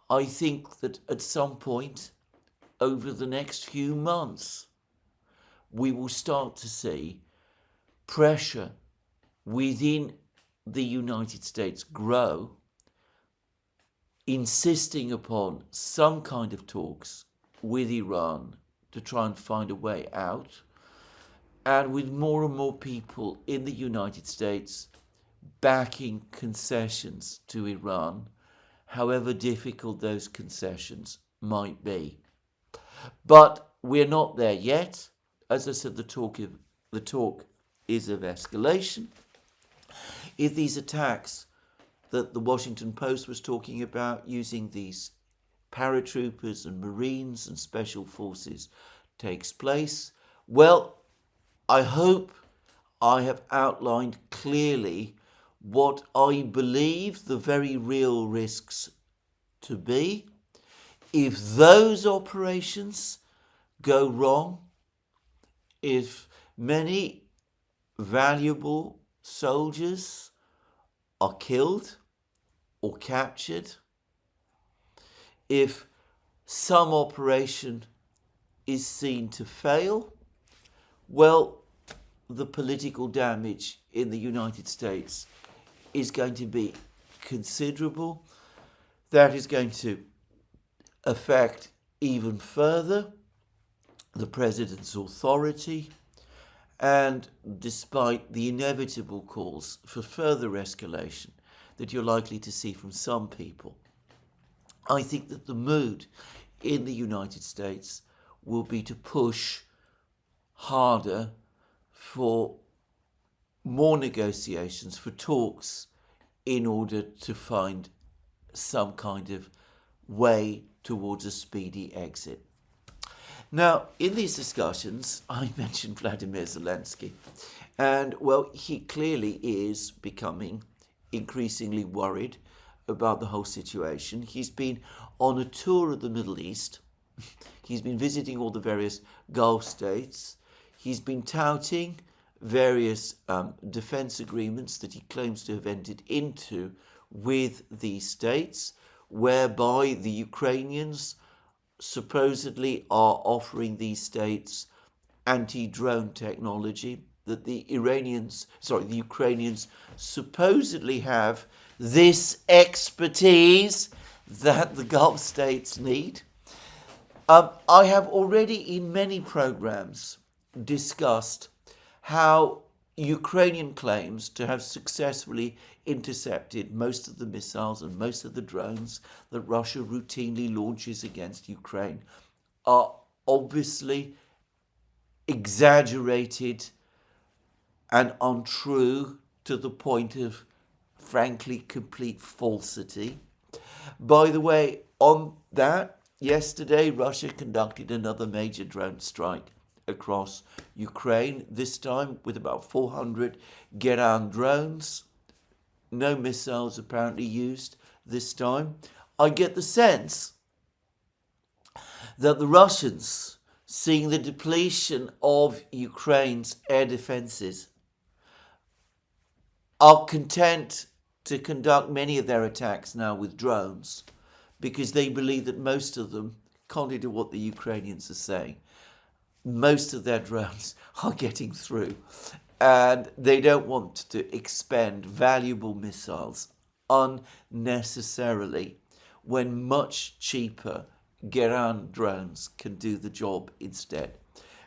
I think that at some point over the next few months, we will start to see pressure within the United States grow, insisting upon some kind of talks with Iran to try and find a way out, and with more and more people in the United States backing concessions to Iran, however difficult those concessions might be. But we're not there yet. As I said, the talk is of escalation. If these attacks that the Washington Post was talking about, using these paratroopers and Marines and special forces, takes place, well, I hope I have outlined clearly what I believe the very real risks to be. If those operations go wrong, if many valuable soldiers are killed or captured, if some operation is seen to fail, well, the political damage in the United States is going to be considerable. That is going to affect even further the president's authority, and despite the inevitable calls for further escalation that you're likely to see from some people, I think that the mood in the United States will be to push harder for more negotiations, for talks, in order to find some kind of way towards a speedy exit. Now, in these discussions, I mentioned Vladimir Zelenskyy, and well, he clearly is becoming increasingly worried about the whole situation. He's been on a tour of the Middle East. He's been visiting all the various Gulf states. He's been touting various defense agreements that he claims to have entered into with these states, whereby the Ukrainians supposedly are offering these states anti-drone technology, that the Ukrainians supposedly have this expertise that the Gulf states need. I have already in many programs discussed how Ukrainian claims to have successfully intercepted most of the missiles and most of the drones that Russia routinely launches against Ukraine are obviously exaggerated and untrue to the point of, frankly, complete falsity. By the way, on that, yesterday Russia conducted another major drone strike across Ukraine, this time with about 400 Geran drones. No missiles apparently used this time. I get the sense that the Russians, seeing the depletion of Ukraine's air defenses, are content to conduct many of their attacks now with drones, because they believe that most of them, contrary to what the Ukrainians are saying, most of their drones are getting through, and they don't want to expend valuable missiles unnecessarily when much cheaper Geran drones can do the job instead.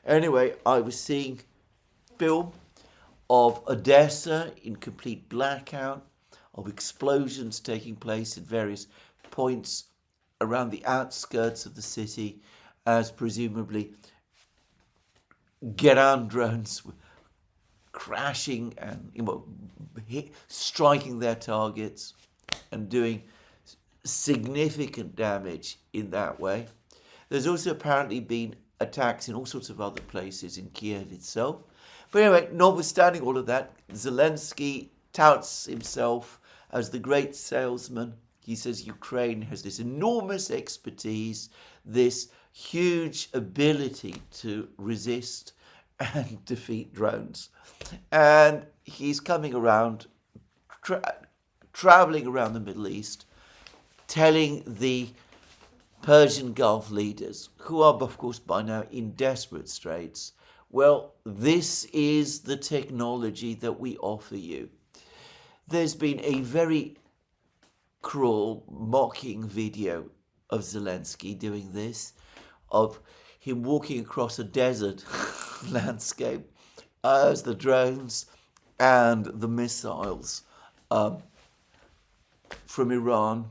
Anyway, I was seeing film of Odessa in complete blackout, of explosions taking place at various points around the outskirts of the city, as presumably Geran drones were crashing and striking their targets and doing significant damage in that way. There's also apparently been attacks in all sorts of other places in Kiev itself. But anyway, notwithstanding all of that, Zelenskyy touts himself as the great salesman. He says Ukraine has this enormous expertise, this huge ability to resist and defeat drones. And he's coming around, traveling around the Middle East, telling the Persian Gulf leaders, who are, of course, by now in desperate straits, well, this is the technology that we offer you. There's been a very cruel, mocking video of Zelenskyy doing this, of him walking across a desert landscape as the drones and the missiles from Iran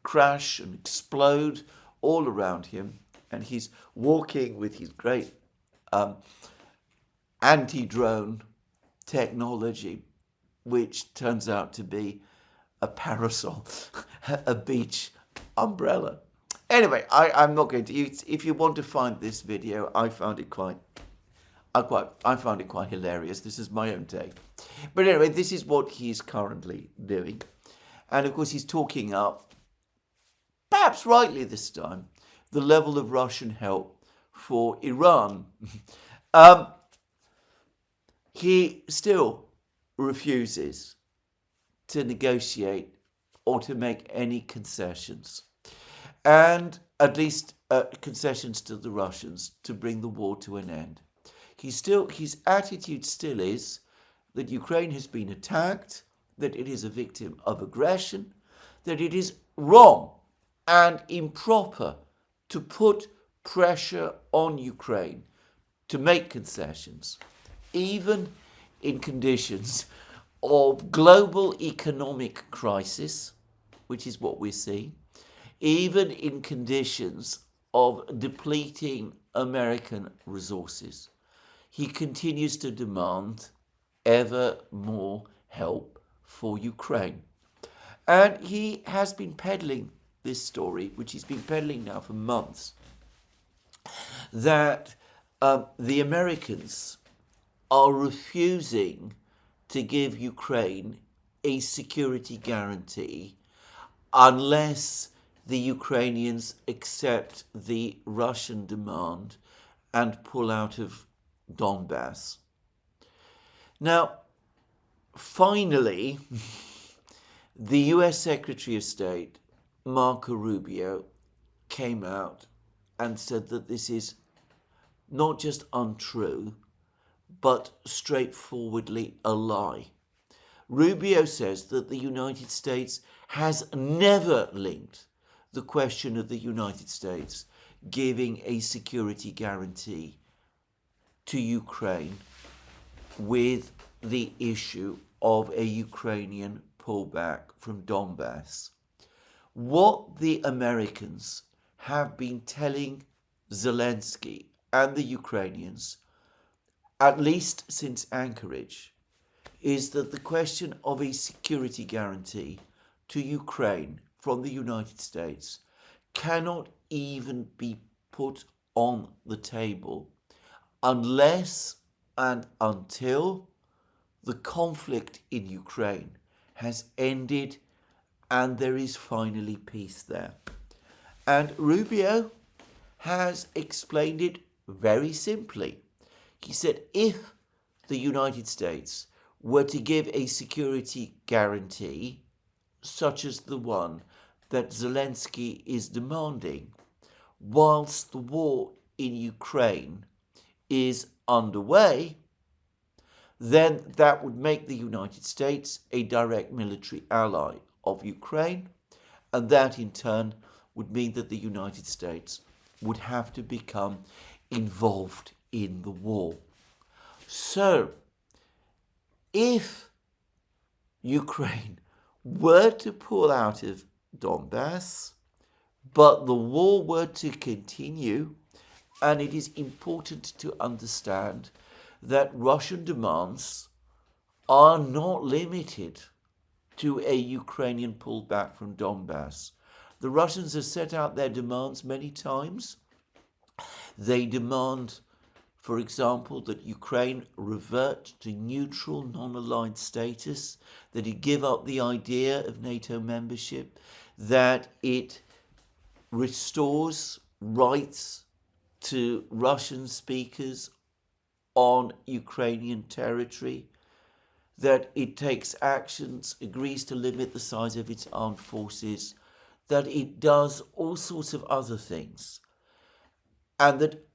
crash and explode all around him, and he's walking with his great anti-drone technology, which turns out to be a parasol, a beach umbrella. Anyway, I'm not going to. If you want to find this video, I found it quite hilarious. This is my own take. But anyway, this is what he's currently doing, and of course he's talking up, perhaps rightly this time, the level of Russian help for Iran. He still refuses to negotiate or to make any concessions, and at least concessions to the Russians to bring the war to an end. His attitude still is that Ukraine has been attacked, that it is a victim of aggression, that it is wrong and improper to put pressure on Ukraine to make concessions, even in conditions of global economic crisis, which is what we're seeing, even in conditions of depleting American resources. He continues to demand ever more help for Ukraine. And he has been peddling this story, which he's been peddling now for months, that the Americans are refusing to give Ukraine a security guarantee unless the Ukrainians accept the Russian demand and pull out of Donbass. Now, finally, the US Secretary of State, Marco Rubio, came out and said that this is not just untrue, but straightforwardly a lie. Rubio says that the United States has never linked the question of the United States giving a security guarantee to Ukraine with the issue of a Ukrainian pullback from Donbass. What the Americans have been telling Zelenskyy and the Ukrainians, at least since Anchorage, is that the question of a security guarantee to Ukraine from the United States cannot even be put on the table unless and until the conflict in Ukraine has ended and there is finally peace there. And Rubio has explained it very simply. He said if the United States were to give a security guarantee such as the one that Zelenskyy is demanding, whilst the war in Ukraine is underway, then that would make the United States a direct military ally of Ukraine, and that in turn would mean that the United States would have to become involved in the war. So, if Ukraine were to pull out of Donbass, but the war were to continue, and it is important to understand that Russian demands are not limited to a Ukrainian pullback from Donbass. The Russians have set out their demands many times. They demand, for example, that Ukraine revert to neutral, non-aligned status, that it give up the idea of NATO membership, that it restores rights to Russian speakers on Ukrainian territory, that it takes actions, agrees to limit the size of its armed forces, that it does all sorts of other things, and that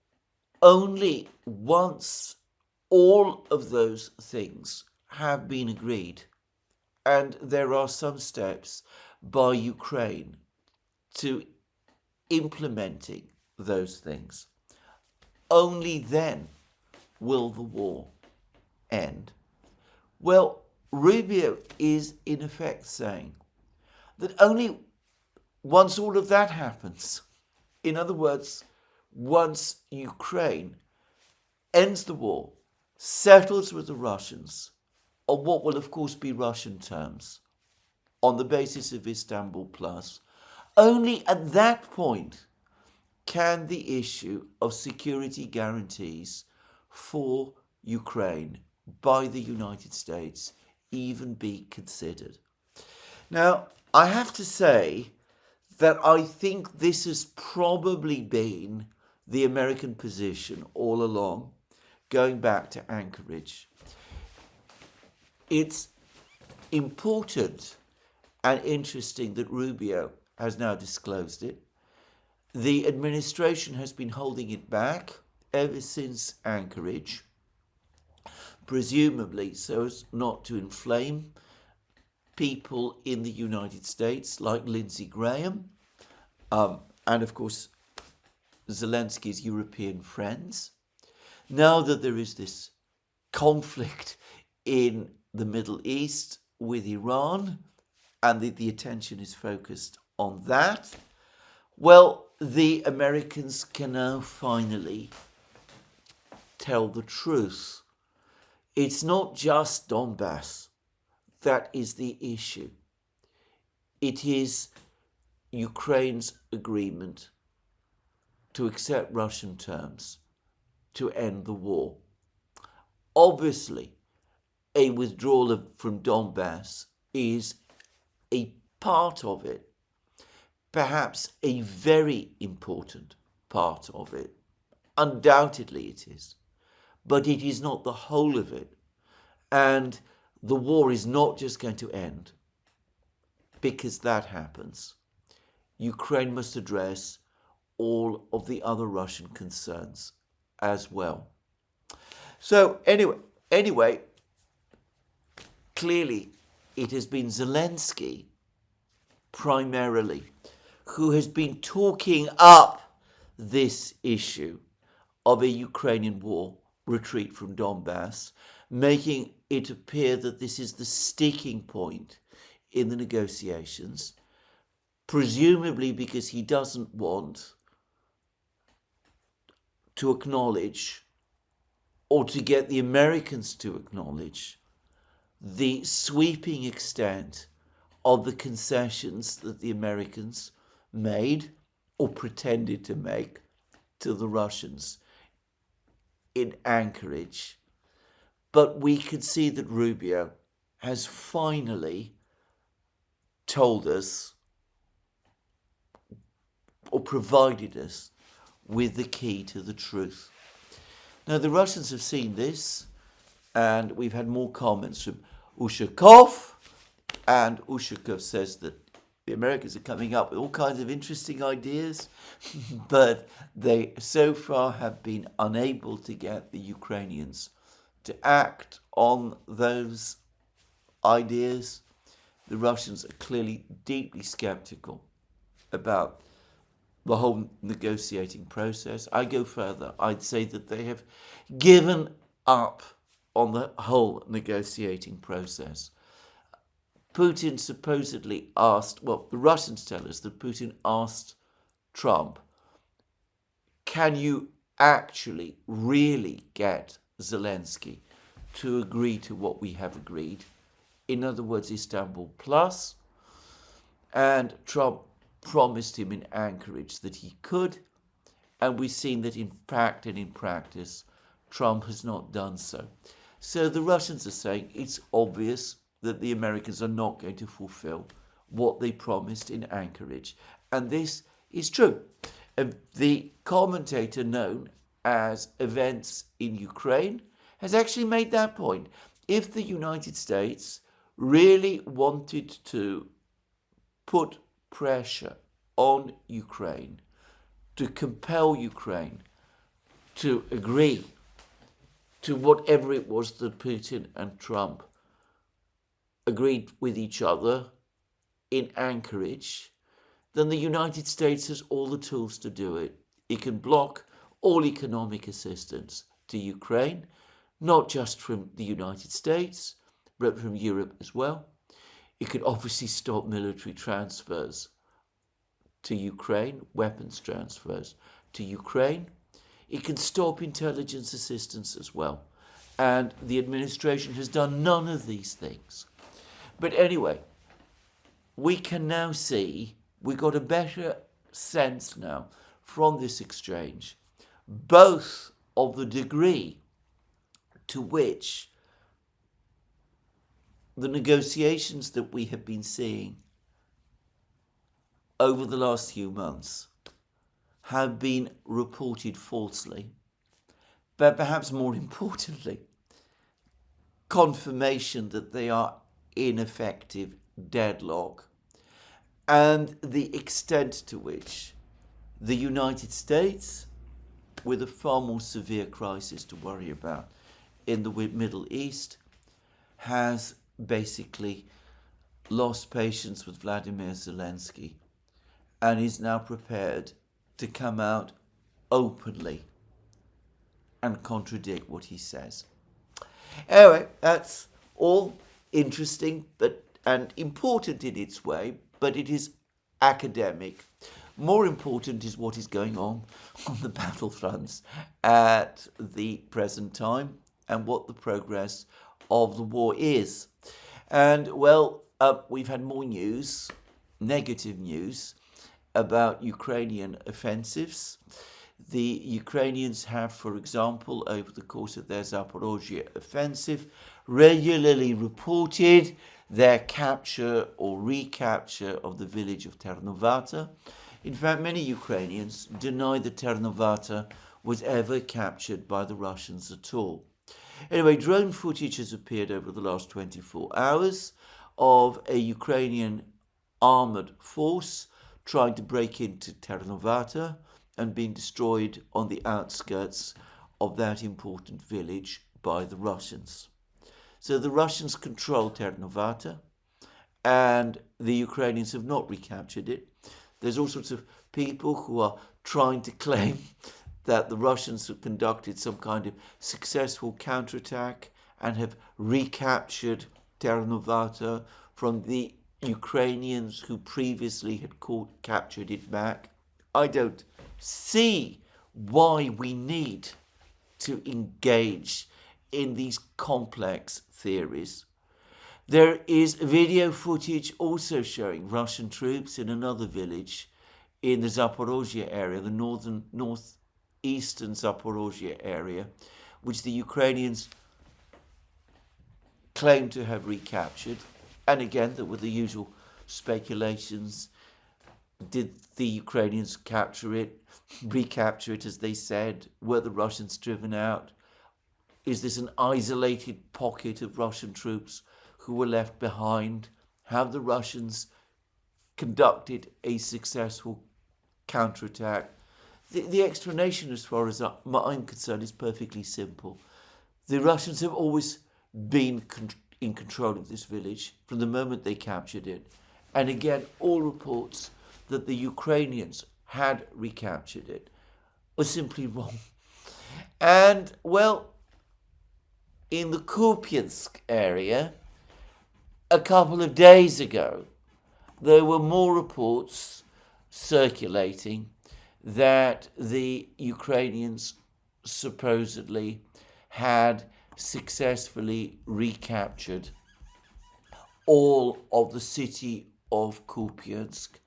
only once all of those things have been agreed, and there are some steps by Ukraine to implementing those things, only then will the war end. Well, Rubio is in effect saying that only once all of that happens, in other words, once Ukraine ends the war, settles with the Russians on what will of course be Russian terms, on the basis of Istanbul Plus, only at that point can the issue of security guarantees for Ukraine by the United States even be considered. Now, I have to say that I think this has probably been the American position all along, going back to Anchorage. It's important and interesting that Rubio has now disclosed it. The administration has been holding it back ever since Anchorage, presumably so as not to inflame people in the United States like Lindsey Graham and of course Zelenskyy's European friends. Now that there is this conflict in the Middle East with Iran and the attention is focused on that, Well, the Americans can now finally tell the truth. It's not just Donbass that is the issue. It is Ukraine's agreement to accept Russian terms to end the war. Obviously, a withdrawal from Donbass is a part of it, perhaps a very important part of it. Undoubtedly it is, but it is not the whole of it. And the war is not just going to end because that happens. Ukraine must address all of the other Russian concerns as well. So anyway, clearly it has been Zelenskyy primarily who has been talking up this issue of a Ukrainian war retreat from Donbass, making it appear that this is the sticking point in the negotiations, presumably because he doesn't want to acknowledge or to get the Americans to acknowledge the sweeping extent of the concessions that the Americans made or pretended to make to the Russians in Anchorage. But we could see that Rubio has finally told us or provided us with the key to the truth. Now, the Russians have seen this, and we've had more comments from Ushakov, and Ushakov says that the Americans are coming up with all kinds of interesting ideas, but they so far have been unable to get the Ukrainians to act on those ideas. The Russians are clearly deeply skeptical about the whole negotiating process. I go further. I'd say that they have given up on the whole negotiating process. Putin supposedly asked, well, the Russians tell us that Putin asked Trump, can you actually really get Zelenskyy to agree to what we have agreed? In other words, Istanbul Plus. And Trump promised him in Anchorage that he could, and we've seen that in fact and in practice, Trump has not done so. So the Russians are saying it's obvious that the Americans are not going to fulfill what they promised in Anchorage. And this is true. The commentator known as Events in Ukraine has actually made that point. If the United States really wanted to put pressure on Ukraine, to compel Ukraine to agree to whatever it was that Putin and Trump agreed with each other in Anchorage, then the United States has all the tools to do it. It can block all economic assistance to Ukraine, not just from the United States, but from Europe as well. It could obviously stop military transfers to Ukraine, weapons transfers to Ukraine. It can stop intelligence assistance as well. And the administration has done none of these things. But anyway, we can now see, we got a better sense now from this exchange, both of the degree to which the negotiations that we have been seeing over the last few months have been reported falsely, but perhaps more importantly, confirmation that they are ineffective deadlock, and the extent to which the United States, with a far more severe crisis to worry about in the Middle East, has basically lost patience with Vladimir Zelenskyy and is now prepared to come out openly and contradict what he says. Anyway, that's all interesting and important in its way, but it is academic. More important is what is going on the battlefronts at the present time and what the progress of the war is. And well, we've had more news, negative news, about Ukrainian offensives. The Ukrainians have, for example, over the course of their Zaporozhye offensive, regularly reported their capture or recapture of the village of Ternovata. In fact, many Ukrainians deny that Ternovata was ever captured by the Russians at all. Anyway, drone footage has appeared over the last 24 hours of a Ukrainian armoured force trying to break into Ternovata and being destroyed on the outskirts of that important village by the Russians. So the Russians control Ternovata and the Ukrainians have not recaptured it. There's all sorts of people who are trying to claim that the Russians have conducted some kind of successful counterattack and have recaptured Ternovata from the Ukrainians who previously had captured it back. I don't see why we need to engage in these complex theories. There is video footage also showing Russian troops in another village in the Zaporozhye area, the northeastern Zaporozhye area, which the Ukrainians claim to have recaptured. And again, there were the usual speculations. Did the Ukrainians capture it, recapture it as they said? Were the Russians driven out? Is this an isolated pocket of Russian troops who were left behind? Have the Russians conducted a successful counterattack? The explanation, as far as I'm concerned, is perfectly simple. The Russians have always been in control of this village from the moment they captured it. And again, all reports that the Ukrainians had recaptured it were simply wrong. And, well, in the Kupiansk area, a couple of days ago, there were more reports circulating that the Ukrainians supposedly had successfully recaptured all of the city of Kupiansk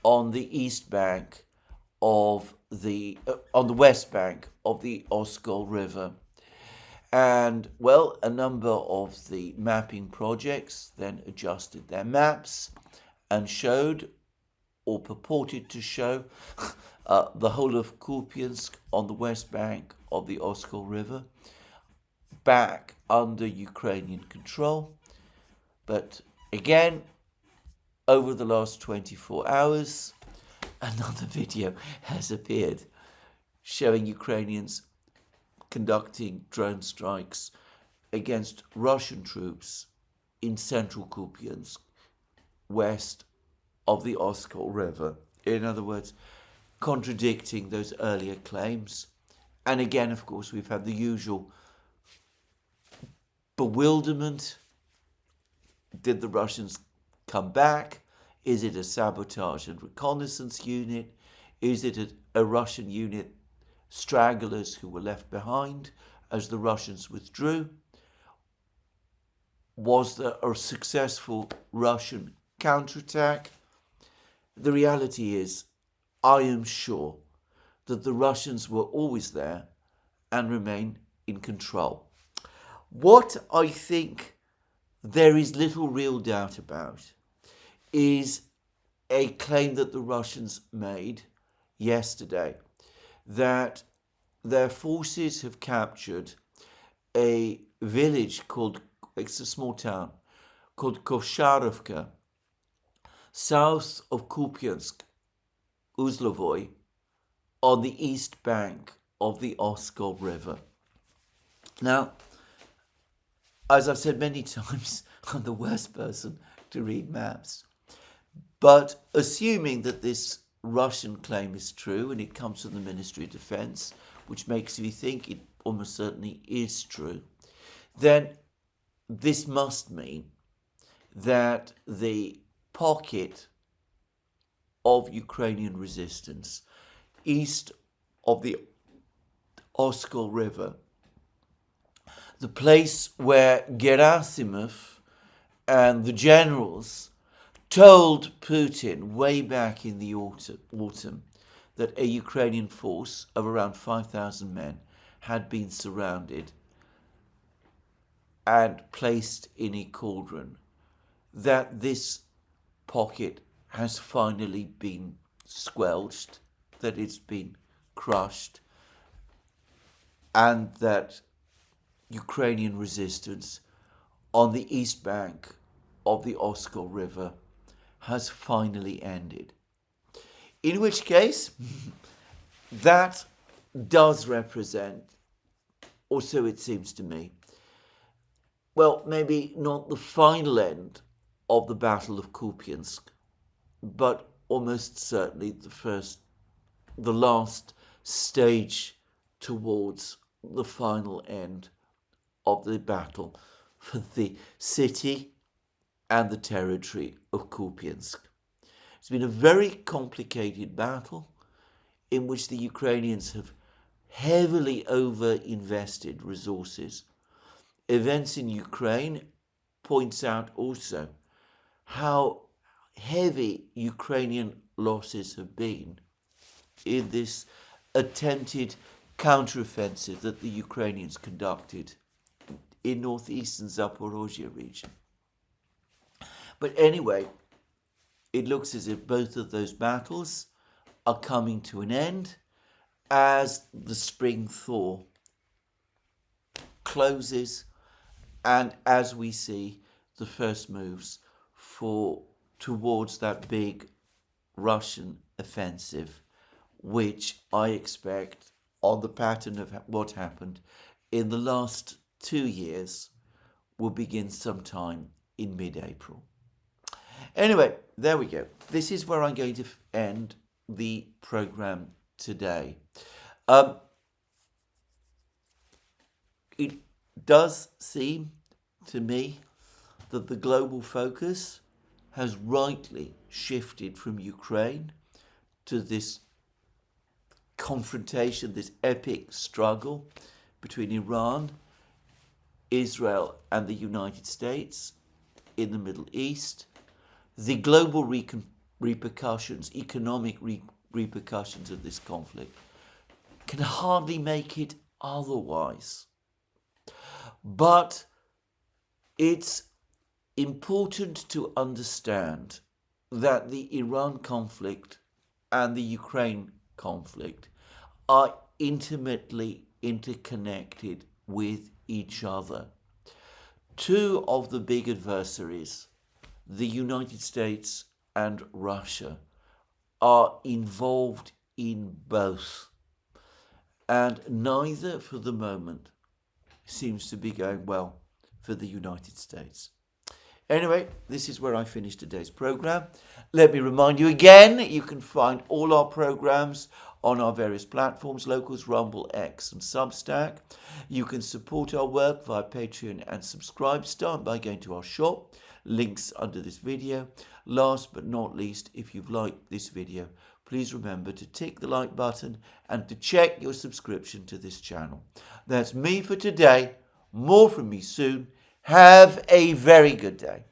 on the east bank of on the west bank of the Oskol River. And, well, a number of the mapping projects then adjusted their maps and showed, or purported to show, the whole of Kupiansk on the west bank of the Oskol River back under Ukrainian control. But again, over the last 24 hours, another video has appeared showing Ukrainians conducting drone strikes against Russian troops in central Kupiansk, west of the Oskol River. In other words, contradicting those earlier claims. And again, of course, we've had the usual bewilderment. Did the Russians come back? Is it a sabotage and reconnaissance unit? Is it a Russian unit, stragglers who were left behind as the Russians withdrew? Was there a successful Russian counterattack? The reality is, I am sure that the Russians were always there and remain in control. What I think there is little real doubt about is a claim that the Russians made yesterday, that their forces have captured a village called, it's a small town, called Kovsharovka, south of Kupiansk, Uzlovoy, on the east bank of the Oskol River. Now, as I've said many times, I'm the worst person to read maps. But assuming that this Russian claim is true and it comes from the Ministry of Defense, which makes me think it almost certainly is true, then this must mean that the pocket of Ukrainian resistance, east of the Oskol River, the place where Gerasimov and the generals told Putin way back in the autumn that a Ukrainian force of around 5,000 men had been surrounded and placed in a cauldron, that this pocket has finally been squelched, that it's been crushed, and that Ukrainian resistance on the east bank of the Oskol River has finally ended. In which case, that does represent, or so it seems to me, well, maybe not the final end of the Battle of Kupiansk, but almost certainly the last stage towards the final end of the battle for the city and the territory of Kupiansk. It's been a very complicated battle in which the Ukrainians have heavily over-invested resources. Events in Ukraine points out also how heavy Ukrainian losses have been in this attempted counteroffensive that the Ukrainians conducted in northeastern Zaporozhye region. But anyway, it looks as if both of those battles are coming to an end as the spring thaw closes and as we see the first moves towards that big Russian offensive, which I expect on the pattern of what happened in the last 2 years will begin sometime in mid-April. Anyway, there we go. This is where I'm going to end the program today. It does seem to me that the global focus has rightly shifted from Ukraine to this confrontation, this epic struggle between Iran, Israel, and the United States in the Middle East. The global repercussions, economic repercussions of this conflict can hardly make it otherwise. But it's important to understand that the Iran conflict and the Ukraine conflict are intimately interconnected with each other. Two of the big adversaries, the United States and Russia, are involved in both, and neither for the moment seems to be going well for the United States. Anyway, this is where I finish today's program. Let me remind you again, you can find all our programs on our various platforms, Locals, Rumble, X and Substack. You can support our work via Patreon and Subscribestar by going to our shop, links under this video. Last but not least, if you've liked this video, please remember to tick the like button and to check your subscription to this channel. That's me for today. More from me soon. Have a very good day.